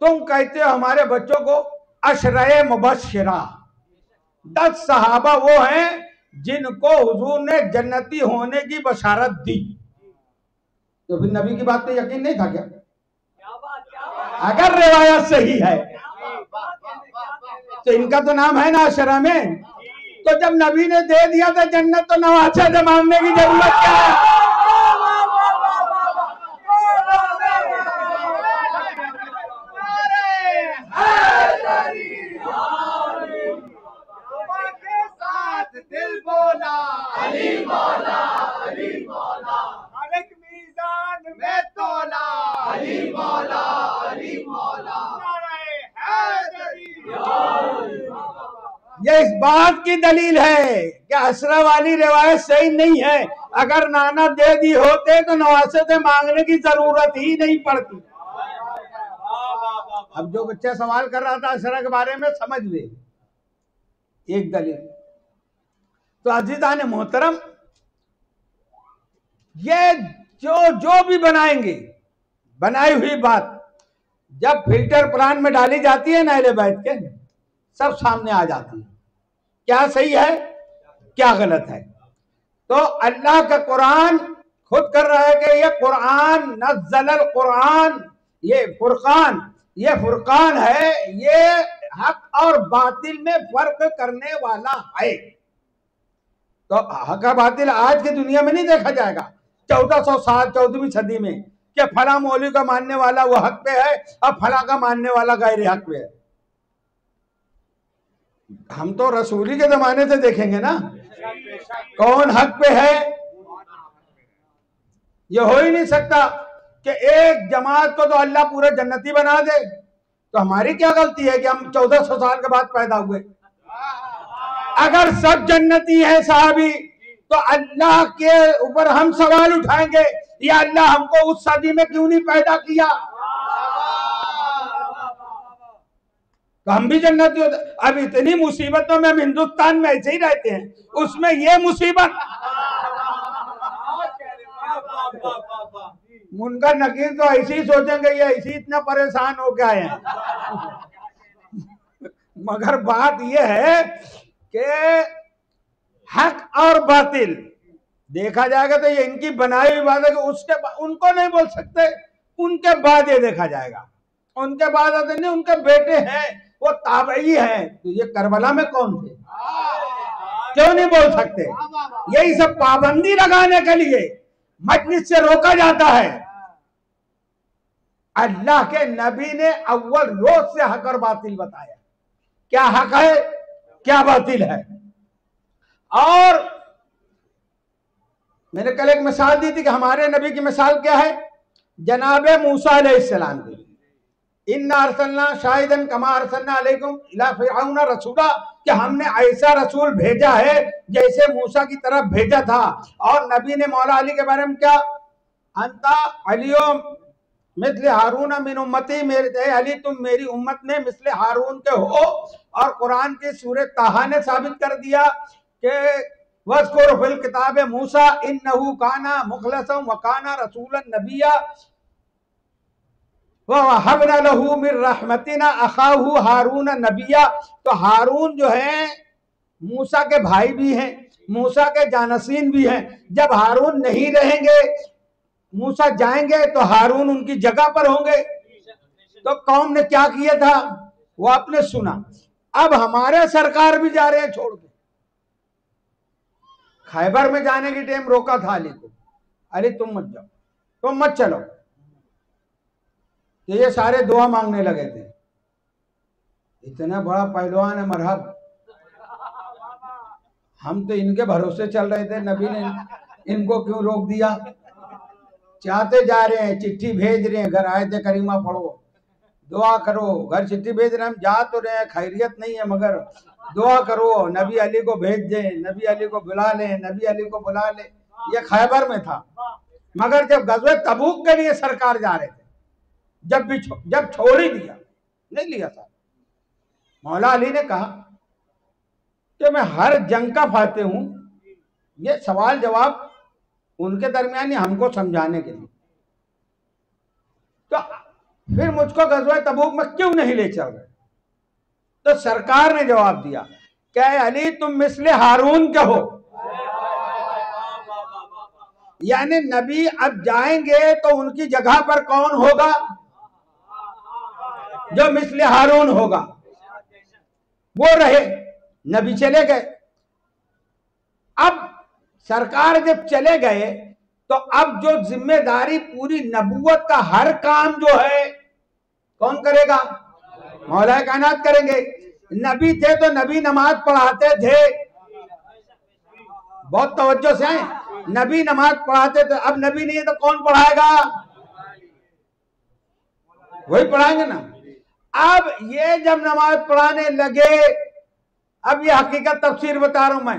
तुम कहते हो हमारे बच्चों को अशरे मुबश्शिरा, 10 सहाबा वो हैं जिनको हुजूर ने जन्नती होने की बशारत दी। तो फिर नबी की बात पे यकीन नहीं था क्या? अगर रिवायत सही है तो इनका तो नाम है ना अशरा में। तो जब नबी ने दे दिया था जन्नत, तो नवाजा से मांगने की जरूरत क्या है? दिल बोला अली मौला, अली मौला, ये इस बात की दलील है कि असरा वाली रिवायत सही नहीं है। अगर नाना दे दी होते तो नवासे से मांगने की जरूरत ही नहीं पड़ती। अब जो बच्चा सवाल कर रहा था असरा के बारे में, समझ ले एक दलील। तो अजीजान मोहतरम, ये जो भी बनाएंगे, बनाई हुई बात जब फिल्टर प्लान में डाली जाती है ना, अहले बैत के सब सामने आ जाती है, क्या सही है क्या गलत है। तो अल्लाह का कुरान खुद कर रहा है कि ये कुरान नज़्ज़लल कुरान, ये फुरकान है, ये हक और बातिल में फर्क करने वाला है। तो हक और बातिल आज की दुनिया में नहीं देखा जाएगा 1407 14वीं सदी में कि फला मौलवी का मानने वाला वो हक पे है और फला का मानने वाला गैर हक पे है। हम तो रसूली के जमाने से देखेंगे ना कौन हक पे है। ये हो ही नहीं सकता कि एक जमात को तो अल्लाह पूरे जन्नती बना दे, तो हमारी क्या गलती है कि हम 1400 साल के बाद पैदा हुए। अगर सब जन्नती है साहबी, तो अल्लाह के ऊपर हम सवाल उठाएंगे, या अल्लाह हमको उस सदी में क्यों नहीं पैदा किया, तो हम भी जन्नती होते। अब इतनी मुसीबतों में हम हिंदुस्तान में ऐसे ही रहते हैं, उसमें ये मुसीबत। मुनकर नकीर तो ऐसे ही सोचेंगे ये ऐसे इतना परेशान हो के आए हैं। मगर बात यह है कि हक और बातिल देखा जाएगा तो ये इनकी बनाई हुई बात है कि उसके उनको नहीं बोल सकते, उनके बाद ये देखा जाएगा। उनके बाद नहीं, उनके बेटे हैं वो ताबई हैं, तो ये करबला में कौन थे, क्यों नहीं बोल सकते। यही सब पाबंदी लगाने के लिए मजलिस से रोका जाता है। अल्लाह के नबी ने अव्वल रोज से हक और बातिल बताया, क्या हक है क्या बातिल है। और मैंने कल एक मिसाल दी थी कि हमारे नबी की मिसाल क्या है, जनाबे मूसा अलैहिस्सलाम की, इन्ना अरसलना शाहिदन कमा अरसलना अलैकुम इला फिरऔन रसूला, कि हमने ऐसा रसूल भेजा है जैसे मूसा की तरफ भेजा था। और नबी ने मौला अली के बारे में क्या, अंता अलियो मिस्ल हारून मिन उम्मती, मेरे अली तुम मेरी उम्मत में मिस्ल हारून के हो। और कुरान की सूरह ताहा ने साबित कर दिया कि वज़कुर फिल किताब मूसा इन्नहु काना मुखलसन व काना रसूलन नबिया वहबना लहू मिन रहमतिना अखाहू हारून नबिया। तो हारून जो है मूसा के भाई भी हैं, मूसा के जानसीन भी हैं। जब हारून नहीं रहेंगे, मूसा जाएंगे, तो हारून उनकी जगह पर होंगे। तो कौम ने क्या किया था वो आपने सुना। अब हमारे सरकार भी जा रहे हैं छोड़ के। खैबर में जाने की टाइम रोका था अली को, अली तुम मत जाओ, तुम मत चलो। तो ये सारे दुआ मांगने लगे थे, इतना बड़ा पहलवान है मरहब, हम तो इनके भरोसे चल रहे थे, नबी ने इनको क्यों रोक दिया। चाहते जा रहे हैं, चिट्ठी भेज रहे हैं, घर आयत करीमा पढ़ो, दुआ करो। घर चिट्ठी भेज रहे हैं, हम जा तो रहे हैं, खैरियत नहीं है, मगर दुआ करो, नबी अली को भेज दें, नबी अली को बुला लें, नबी अली को बुला लें। ये खैबर में था। मगर जब गज़वे तबूक के लिए सरकार जा रहे थे, जब छोड़ ही दिया, नहीं लिया था, मौला अली ने कहा कि मैं हर जंग का फाते हूं। ये सवाल जवाब उनके दरमियान ही हमको समझाने के लिए। तो फिर मुझको गज़वे तबूक में क्यों नहीं ले चल रहे। तो सरकार ने जवाब दिया, क्या अली तुम मिस्ले हारून के हो, यानी नबी अब जाएंगे तो उनकी जगह पर कौन होगा, जो मिस्ले हारून होगा वो रहे। नबी चले गए। अब सरकार जब चले गए तो अब जो जिम्मेदारी पूरी नबूवत का हर काम जो है कौन करेगा, मौला कायनात करेंगे। नबी थे तो नबी नमाज पढ़ाते थे, बहुत तवज्जो से आए, नबी नमाज पढ़ाते थे। अब नबी नहीं है तो कौन पढ़ाएगा, वही पढ़ाएंगे ना। अब ये जब नमाज पढ़ाने लगे अब ये हकीकत तफसीर बता रहा हूं मैं।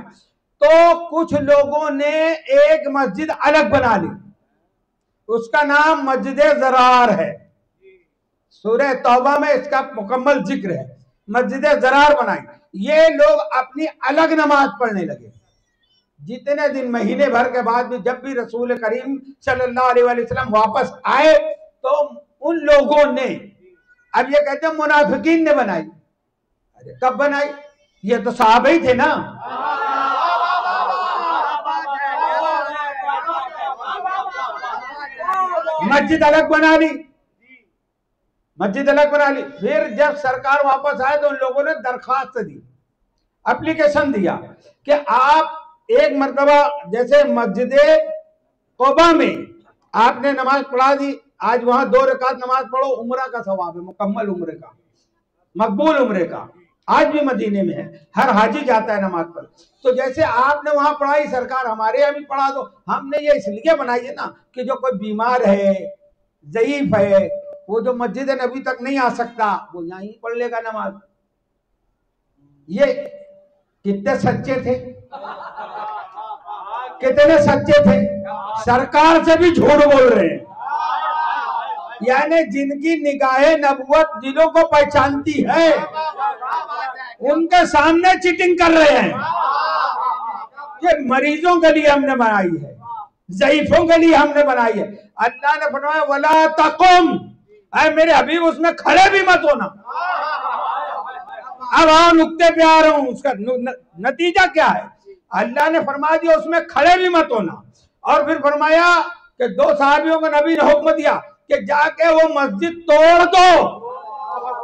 तो कुछ लोगों ने एक मस्जिद अलग बना ली, उसका नाम मस्जिद ज़रार है। सूरह तौबा में इसका मुकम्मल जिक्र है। मस्जिद ज़रार बनाई, ये लोग अपनी अलग नमाज पढ़ने लगे। जितने दिन, महीने भर के बाद भी जब भी रसूल करीम सल्लल्लाहु अलैहि वसल्लम वापस आए तो उन लोगों ने, अब ये कहते हैं मुनाफिकीन ने बनाई। अरे कब बनाई? ये तो सहाबा ही थे ना। मस्जिद अलग बना ली, मस्जिद अलग बना ली। फिर जब सरकार वापस आए तो उन लोगों ने दरखास्त दी, एप्लीकेशन दिया कि आप एक मर्तबा जैसे मस्जिद तौबा में आपने नमाज पढ़ा दी, आज वहां 2 रकात नमाज पढ़ो, उम्रा का सवाब है, मुकम्मल उम्रे का, मकबूल उम्रे का। आज भी मदीने में है, हर हाजी जाता है नमाज पढ़। तो जैसे आपने वहां पढ़ाई, सरकार हमारे यहाँ भी पढ़ा दो। हमने ये इसलिए बनाई है ना कि जो कोई बीमार है, ज़ईफ है, वो जो मस्जिद नबी तक नहीं आ सकता, वो यहीं पढ़ लेगा नमाज। ये कितने सच्चे थे, कितने सच्चे थे। सरकार से भी झूठ बोल रहे हैं, यानी जिनकी निगाहे नबुवत दिलों को पहचानती है, उनके सामने चीटिंग कर रहे हैं। ये मरीजों के लिए हमने बनाई है, ज़ईफों के लिए हमने बनाई है। अल्लाह ने फरमाया वला तकुम, ऐ मेरे हबीब उसमें खड़े भी मत होना। अब हाँ नुक्ते पे आ रहा हूं, उसका नतीजा क्या है? अल्लाह ने फरमा दिया उसमें खड़े भी मत होना। और फिर फरमाया कि 2 सहाबियों को नबी ने हुक्म दिया कि जाके वो मस्जिद तोड़ दो,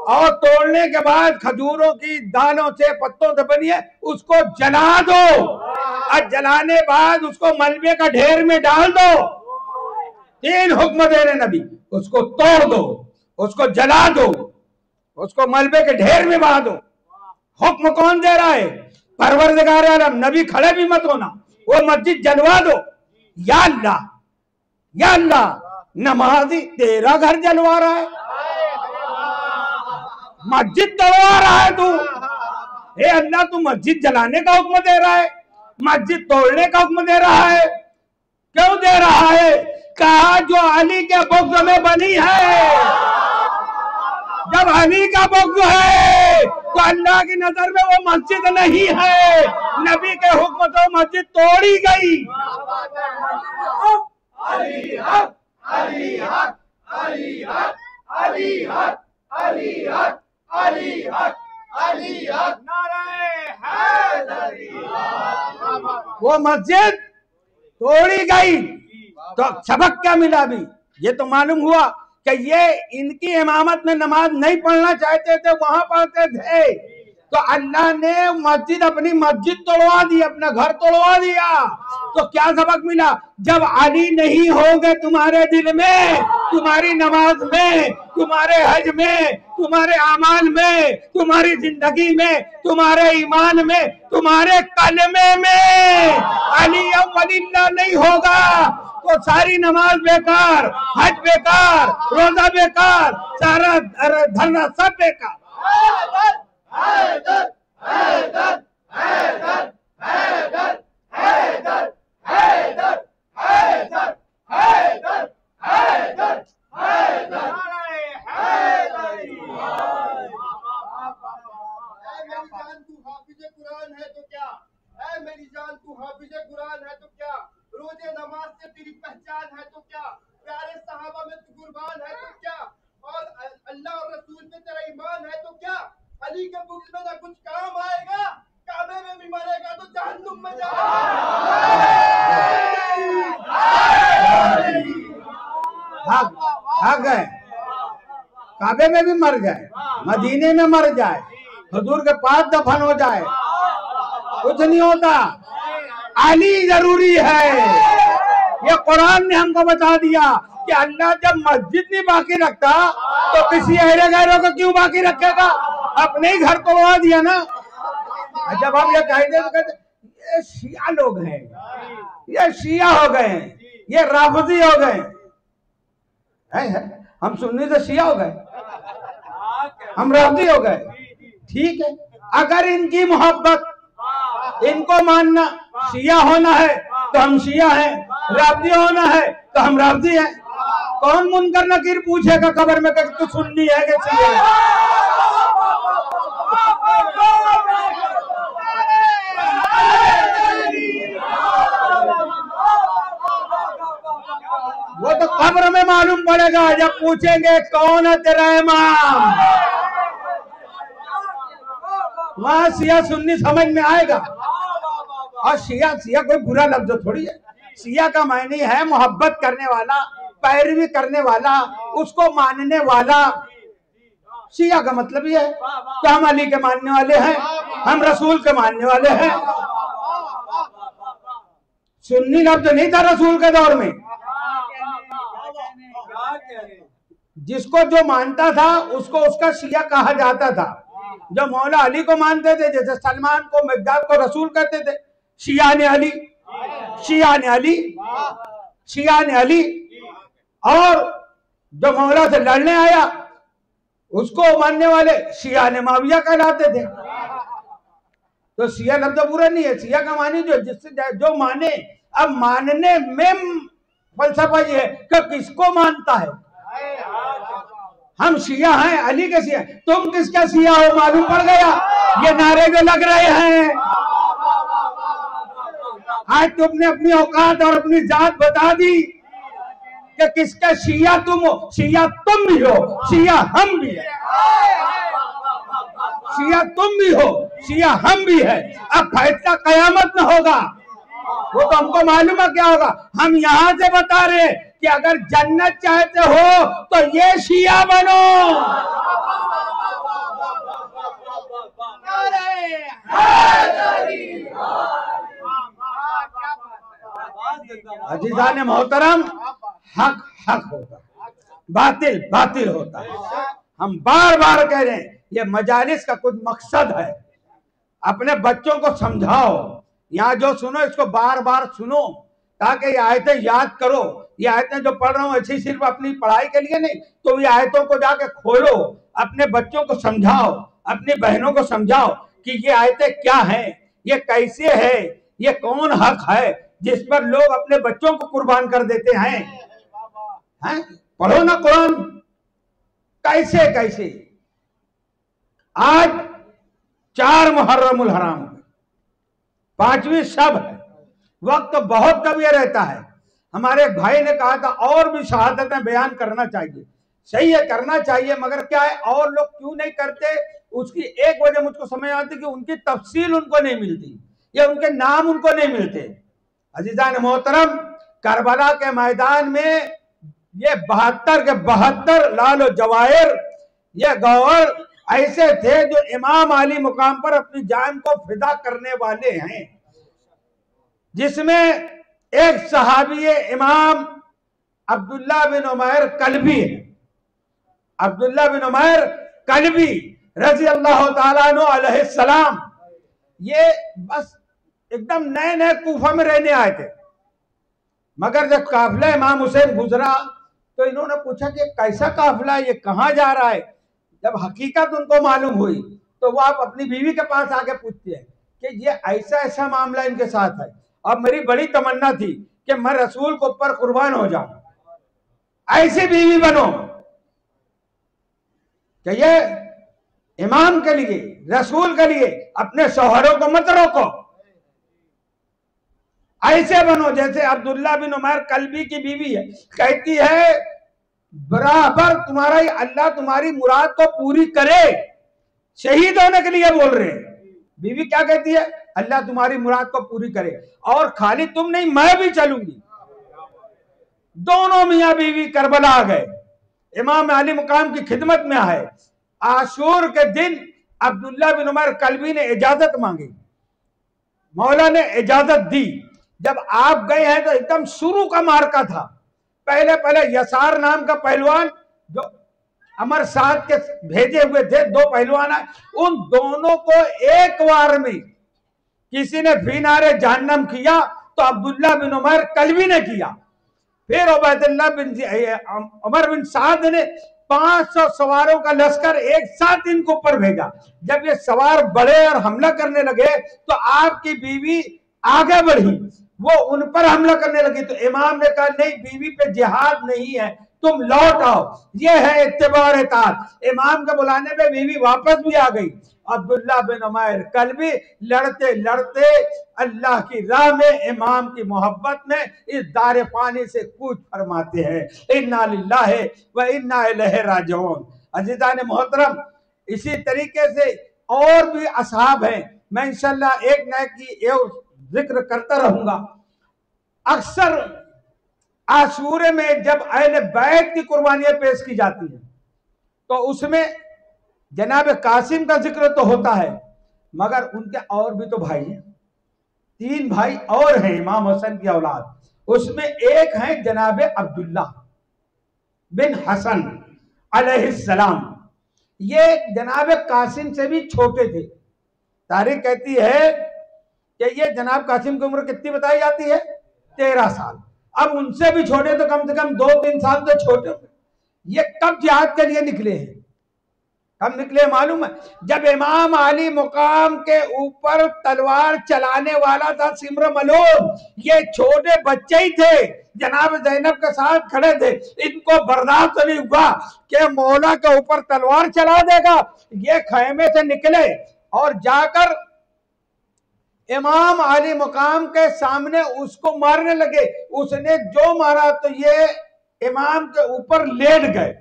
और तोड़ने के बाद खजूरों की दानों से, पत्तों से बनी है, उसको जला दो, और जलाने बाद उसको मलबे का ढेर में डाल दो। 3 हुक्म दे रहे नबी, उसको तोड़ दो, उसको जला दो, उसको मलबे के ढेर में बहा दो। हुक्म कौन दे रहा है? परवरदिगार आलम। नबी खड़े भी मत होना, वो मस्जिद जलवा दो। या अल्लाह, या अल्लाह, नमाजी तेरा घर जलवा रहा है, मस्जिद तोड़वा रहा है तू। हे अल्लाह, तू मस्जिद जलाने का हुक्म दे रहा है, मस्जिद तोड़ने का हुक्म दे रहा है, क्यों दे रहा है? कहा जो अली के बुग़्ज़ में बनी है। जब अली का बुग़्ज़ है तो अल्लाह की नजर में वो मस्जिद नहीं है। नबी के हुक्म तो मस्जिद तोड़ी गई। अली हक, अली हक, अली हक, अली हक, अली हक, अली हक, अली हक, नारे हैदरी। वो मस्जिद तोड़ी गई। तो सबक क्या मिला? भी ये तो मालूम हुआ कि ये इनकी इमामत में नमाज नहीं पढ़ना चाहते थे, वहां पढ़ते थे। तो अल्लाह ने मस्जिद, अपनी मस्जिद तोड़वा दी, अपना घर तोड़वा दिया। तो क्या सबक मिला? जब अली नहीं होंगे तुम्हारे दिल में, तुम्हारी नमाज में, तुम्हारे हज में, तुम्हारे अमाल में, तुम्हारी जिंदगी में, तुम्हारे ईमान में, तुम्हारे कलमे में अली वलिल्लाह नहीं होगा तो सारी नमाज बेकार, हज बेकार, रोजा बेकार, सारा धरना सब बेकार। हैदर, हैदर, हैदर, हैदर, हैदर, हैदर, हैदर, हैदर, हैदर, हैदर, कुरान है तो क्या? ऐ मेरी जान तू हाफिज़े कुरान है तो क्या? रोजे नमाज से तेरी पहचान है तो क्या? प्यारे सहाबा में तू कुर्बान है तो क्या? और अल्लाह और रसूल पे तेरा ईमान है तो क्या? अली के बुग़्ज़ में ना कुछ काम आएगा, काबे में भी मरेगा तो जहन्नुम में जाएगा। भाग गए, काबे में भी मर जाए, मदीने में मर जाए, हुजूर के पास दफन हो जाए, कुछ नहीं होता। अली जरूरी है। ये कुरान ने हमको बता दिया कि अल्लाह जब मस्जिद नहीं बाकी रखता तो किसी अहले गैरों को क्यों बाकी रखेगा? अपने ही घर तोड़वा दिया ना। जब हम ये कहते तो कहते ये शिया लोग हैं, ये शिया हो गए हैं, ये राफजी हो गए हैं। हम सुन्नी से शिया हो गए, हम राफजी हो गए। ठीक है, अगर इनकी मोहब्बत, इनको मानना, शिया होना है तो हम शिया हैं, राबदी होना है तो हम राबदी हैं। कौन मुनकर नकीर पूछेगा कब्र में कि तू सुन्नी है कि शिया है? वो तो कब्र में मालूम पड़ेगा जब पूछेंगे कौन है तेरा इमाम। वहां शिया सुन्नी समझ में आएगा। और शिया शिया कोई बुरा लफ्ज थोड़ी है। शिया का मायने है मोहब्बत करने वाला, पैरवी करने वाला, उसको मानने वाला। शिया का मतलब ये है कि हम अली के मानने वाले हैं, हम रसूल के मानने वाले हैं। सुन्नी लफ्ज नहीं था रसूल के दौर में। जिसको जो मानता था उसको उसका शिया कहा जाता था। जो मौला अली को मानते थे, जैसे सलमान को, मिकदाद को रसूल कहते थे, शिया ने अली, शिया ने अली, शिया ने अली। और जो मौला से लड़ने आया उसको मानने वाले शिया ने माविया कहलाते थे। तो शिया लफ्ज बुरा नहीं है। शिया का मानी जो जिससे जो माने। अब मानने में फलसफा ये है कि किसको मानता है। हम शिया हैं, अली के शिया। तुम किसका शिया हो मालूम पड़ गया। ये नारे जो लग रहे हैं, आज तुमने अपनी औकात और अपनी जात बता दी कि किसका शिया तुम हो। शिया तुम भी हो, शिया हम भी है। शिया तुम भी हो, शिया हम भी है। अब फैसला कयामत में होगा, वो तो हमको मालूम है क्या होगा। हम यहां से बता रहे कि अगर जन्नत चाहते हो तो ये शिया बनो। अजीजान मोहतरम, हक हक होता है, बातिल बातिल होता है। हम बार बार कह रहे हैं ये मजालिस का कुछ मकसद है। अपने बच्चों को समझाओ, यहाँ जो सुनो इसको बार बार सुनो ताकि ये आयतें याद करो। ये आयतें जो पढ़ रहा हूँ ऐसी सिर्फ अपनी पढ़ाई के लिए नहीं, तो ये आयतों को जाके खोलो, अपने बच्चों को समझाओ, अपनी बहनों को समझाओ कि ये आयतें क्या हैं, ये कैसे है, ये कौन हक है जिस पर लोग अपने बच्चों को कुर्बान कर देते हैं। पढ़ो ना कुरान। कैसे कैसे आज 4 मुहर्रमुल हराम, 5वीं शब है, वक्त बहुत कम ये रहता है। हमारे भाई ने कहा था और भी शहादतें बयान करना चाहिए। सही है, करना चाहिए, मगर क्या है और लोग क्यों नहीं करते, उसकी एक वजह मुझको समझ आती कि उनकी तफसील उनको नहीं मिलती या उनके नाम उनको नहीं मिलते। अजीजान मोहतरम, करबला के मैदान में ये 72 के 72 लाल जवाहिर, ये गौहर ऐसे थे जो इमाम अली मुकाम पर अपनी जान को फिदा करने वाले हैं, जिसमें एक सहाबी इमाम अब्दुल्ला बिन उमैर कल्बी है। अब्दुल्ला बिन उमैर कल्बी रजी अल्लाह ताला अन्हु अलैहि सलाम, ये बस एकदम नए नए कूफा में रहने आए थे। मगर जब काफिला इमाम हुसैन गुजरा तो इन्होंने पूछा कि कैसा काफिला है, ये कहाँ जा रहा है। जब हकीकत उनको मालूम हुई तो वो आप अपनी बीवी के पास आके पूछते हैं कि ये ऐसा ऐसा मामला इनके साथ है, और मेरी बड़ी तमन्ना थी कि मैं रसूल के ऊपर कुर्बान हो जाऊं, ऐसी बीवी बनो कि ये इमाम के लिए, रसूल के लिए अपने शौहरों को मत रोको, ऐसे बनो जैसे अब्दुल्ला बिन उमैर कल्बी की बीवी है, कहती है बराबर तुम्हारा अल्लाह तुम्हारी मुराद को पूरी करे। शहीद होने के लिए बोल रहे हैं। बीवी क्या कहती है, अल्लाह तुम्हारी मुराद को पूरी करे, और खाली तुम नहीं मैं भी चलूंगी। दोनों मियां बीवी करबला आ गए, इमाम अली मुकाम की खिदमत में आए। आशूर के दिन अब्दुल्ला बिन उमर कल्बी ने इजाजत मांगी, मौला ने इजाजत दी। जब आप गए हैं तो एकदम शुरू का मार्का था। पहले पहले यसार नाम का पहलवान जो अमर साद के भेजे हुए थे, 2 पहलवान आए, उन दोनों को एक बार में किसी ने फिनारे जहन्नम किया तो अब्दुल्ला बिन उमर कल्बी ने किया। फिर उबैदुल्लाह बिन उमर बिन साद ने 500 सवारों का लश्कर एक साथ इनके ऊपर भेजा। जब ये सवार बढ़े और हमला करने लगे तो आपकी बीवी आगे बढ़ी, वो उन पर हमला करने लगी। तो इमाम ने कहा नहीं, बीवी पे जिहाद नहीं है, तुम लौट आओ, ये है इत्तिबा और इताअत। इमाम के बुलाने पे बीवी वापस भी आ गई। अब्दुल्ला बिन उमैर कल भी लड़ते लड़ते अल्लाह की राह में इमाम की मोहब्बत में इस दारे पानी से कूच फरमाते हैं। इन्ना लिल्लाहि व इन्ना इलैहि राजिऊन। अज़ीज़ान मोहतरम, इसी तरीके से और भी असहाब हैं, मैं इंशाअल्लाह एक न की जिक्र करता रहूंगा। अक्सर आशूरे में जब अहले बैत की कुर्बानियां पेश की जाती हैं तो उसमें जनाब कासिम का जिक्र तो होता है, मगर उनके और भी तो भाई हैं, 3 भाई और हैं इमाम हसन की औलाद। उसमें एक है जनाब अब्दुल्ला बिन हसन अलैहिस्सलाम। ये जनाब कासिम से भी छोटे थे। तारीख कहती है कि ये जनाब कासिम की उम्र कितनी बताई जाती है? 13 साल। अब उनसे भी छोटे तो कम से कम 2-3 साल तो छोटे। ये कब जिहाद के लिए निकले हैं? कब निकले मालूम है? जब इमाम अली मुकाम के ऊपर तलवार चलाने वाला था सिमर मलून, ये छोटे बच्चे ही थे, जनाब ज़ैनब के साथ खड़े थे। इनको बर्दाश्त नहीं हुआ कि मौला के ऊपर तलवार चला देगा। ये खैमे से निकले और जाकर इमाम अली मुकाम के सामने उसको मारने लगे। उसने जो मारा तो ये इमाम के ऊपर लेट गए,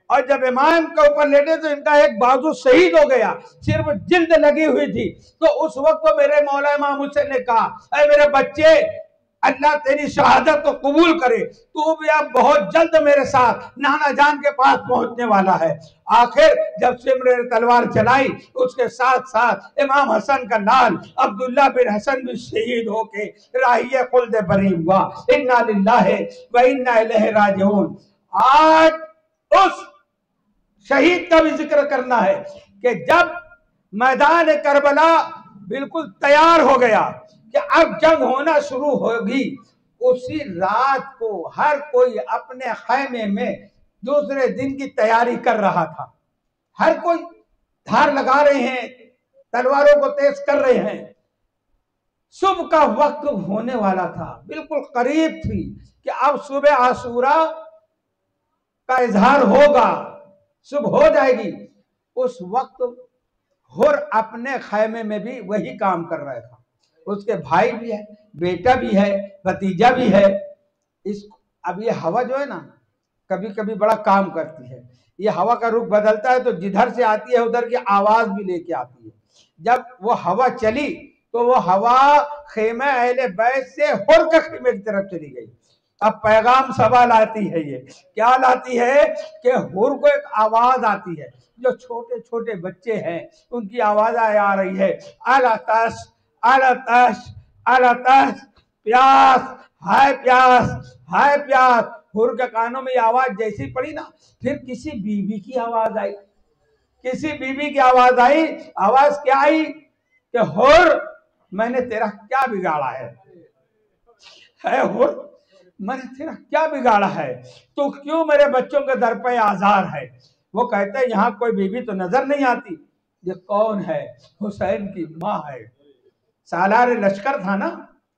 और जब इमाम के ऊपर लेटे तो इनका एक बाजू शहीद हो गया, सिर्फ जिल्द लगी हुई थी। तो उस वक्त तो मेरे मौला इमाम हुसैन ने कहा, अरे मेरे बच्चे, अल्लाह तेरी शहादत को कबूल करे, तू भी अब बहुत जल्द मेरे साथ नाना जान के पास पहुंचने वाला है। आखिर जब सिमर ने तलवार चलाई, उसके साथ साथ इमाम हसन का लाल अब्दुल्ला बिन हसन भी शहीद होके राहिए खुल्द बरी हुआ। इन्ना लिल्लाहि व इन्ना इलैहि राजिऊन। आज उस शहीद का भी जिक्र करना है कि जब मैदान करबला बिल्कुल तैयार हो गया कि अब जंग होना शुरू होगी, उसी रात को हर कोई अपने खैमे में दूसरे दिन की तैयारी कर रहा था। हर कोई धार लगा रहे हैं, तलवारों को तेज कर रहे हैं। सुबह का वक्त होने वाला था, बिल्कुल करीब थी कि अब सुबह आशूरा का इजहार होगा, सुबह हो जाएगी। उस वक्त हुर अपने खैमे में भी वही काम कर रहा था। उसके भाई भी है, बेटा भी है, भतीजा भी है। इस अब ये हवा जो है ना, कभी कभी बड़ा काम करती है। ये हवा का रुख बदलता है तो जिधर से आती है उधर की आवाज भी लेके आती है। जब वो हवा चली तो वो हवा खेमे अहले बैत से हुर के खेमे की तरफ चली गई। अब पैगाम सवाल आती है, ये क्या लाती है कि हुर को एक आवाज आती है, जो छोटे छोटे बच्चे हैं उनकी आवाज आ रही है, अलतश अलतश अलतश, प्यास, हाय प्यास, हाय प्यास। हुर के कानों में आवाज जैसी पड़ी ना, फिर किसी बीवी की आवाज आई, किसी बीवी की आवाज आई। आवाज क्या आई कि हुर, मैंने तेरा क्या बिगाड़ा है हुर, मैंने तेरा क्या बिगाड़ा है, तो क्यों मेरे बच्चों के दर पे आजार है। वो कहते हैं यहाँ कोई बीवी तो नजर नहीं आती। ये कौन है? हुसैन की माँ है। सालार लश्कर था ना,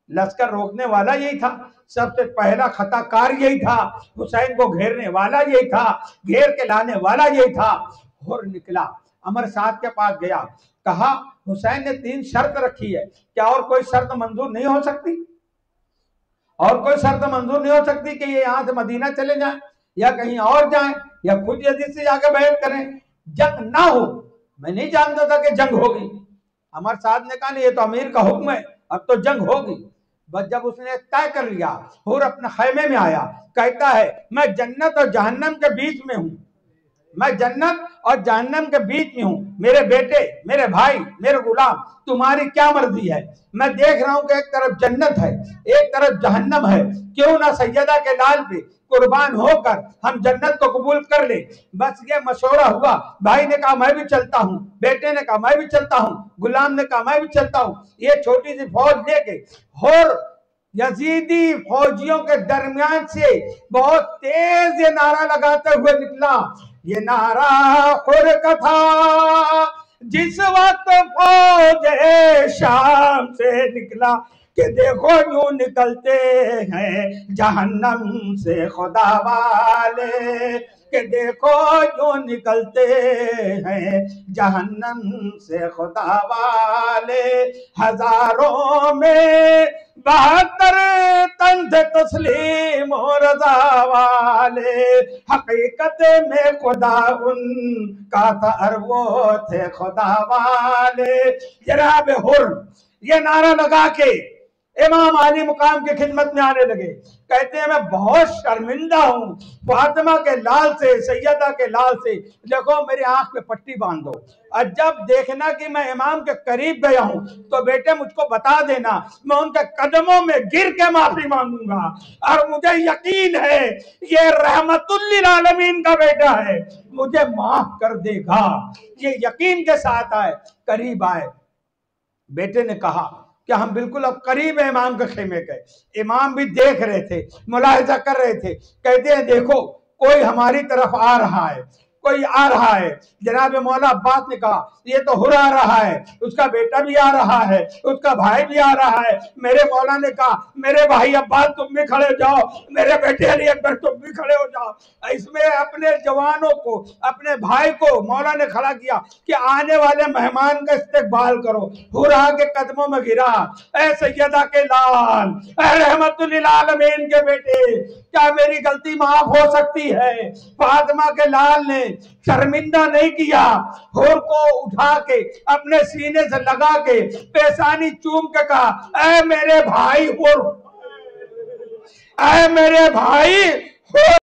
लश्कर रोकने वाला यही था, सबसे पहला खताकार यही था, हुसैन को घेरने वाला यही था, घेर के लाने वाला यही था। हुर निकला, अमर साहब के पास गया, कहा हुसैन ने 3 शर्त रखी है, क्या और कोई शर्त मंजूर नहीं हो सकती? और कोई शर्त मंजूर नहीं हो सकती कि ये यहाँ से मदीना चले जाएं या कहीं और जाएं या खुद यदि से जाकर बैत करें, जंग ना हो। मैं नहीं जानता था कि जंग होगी। अमर साहब ने कहा नहीं, ये तो अमीर का हुक्म है, अब तो जंग होगी। बस जब उसने तय कर लिया, हुर अपने खैमे में आया, कहता है मैं जन्नत और जहन्नम के बीच में हूँ, मैं जन्नत और जहन्नम के बीच में हूँ। मेरे बेटे, मेरे भाई, मेरे गुलाम, तुम्हारी क्या मर्जी है? मैं देख रहा हूँ कि एक तरफ जन्नत है, एक तरफ जहन्नम है, क्यों ना सैयदा के लाल पे कुर्बान होकर हम जन्नत को कबूल कर ले। बस ये मशवरा हुआ। भाई ने कहा मैं भी चलता हूँ, बेटे ने कहा मैं भी चलता हूँ, गुलाम ने कहा मैं भी चलता हूँ। ये छोटी सी फौज लेके और यजीदी फौजियों के दरमियान से बहुत तेज ये नारा लगाते हुए निकला, ये नारा हुर का था जिस वक्त फौज शाम से निकला कि देखो यूं निकलते हैं जहन्नम से खुदा वाले, कि देखो यूं निकलते हैं जहन्नम से खुदा वाले। हजारों में 72 तन थे तस्लीम और रजा वाले, हकीकत में खुदा उनका था और वो थे खुदा वाले। जनाब हुर ये नारा लगा के इमाम आली मुकाम की खिदमत में आने लगे। कहते हैं मैं बहुत शर्मिंदा हूं फातिमा के लाल से, सैयदा के लाल से, देखो मेरी आंख पे पट्टी बांध दो और जब देखना कि मैं इमाम के करीब गया हूं तो बेटे मुझको बता देना, मैं उनके कदमों में गिर के माफी मांगूंगा। और मुझे यकीन है ये रहमतुल लिल आलमीन का बेटा है, मुझे माफ कर देगा। ये यकीन के साथ आए, करीब आए। बेटे ने कहा कि हम बिल्कुल अब करीब है इमाम के खेमे के। इमाम भी देख रहे थे, मुलाहिजा कर रहे थे। कहते हैं देखो कोई हमारी तरफ आ रहा है, कोई आ रहा है। जनाब मौला अब्बास ने कहा ये तो हुर आ रहा है, उसका बेटा भी आ रहा है, उसका भाई भी आ रहा है। मेरे मौला ने कहा मेरे भाई अब्बास तुम भी खड़े हो जाओ, मेरे बेटे अली अकबर तुम भी खड़े हो जाओ। इसमें अपने जवानों को, अपने भाई को मौला ने खड़ा किया कि आने वाले मेहमान का इस्तकबाल करो। हुर आके कदमों में गिरा, ऐ सैयदा के लाल, ऐ रहमतुल लिल आलमीन के बेटे, क्या मेरी गलती माफ हो सकती है? फातिमा के लाल ने शर्मिंदा नहीं किया, हुर को उठा के अपने सीने से लगा के पेशानी चूम के कहा ऐ मेरे भाई हुर, ऐ मेरे भाई हुर।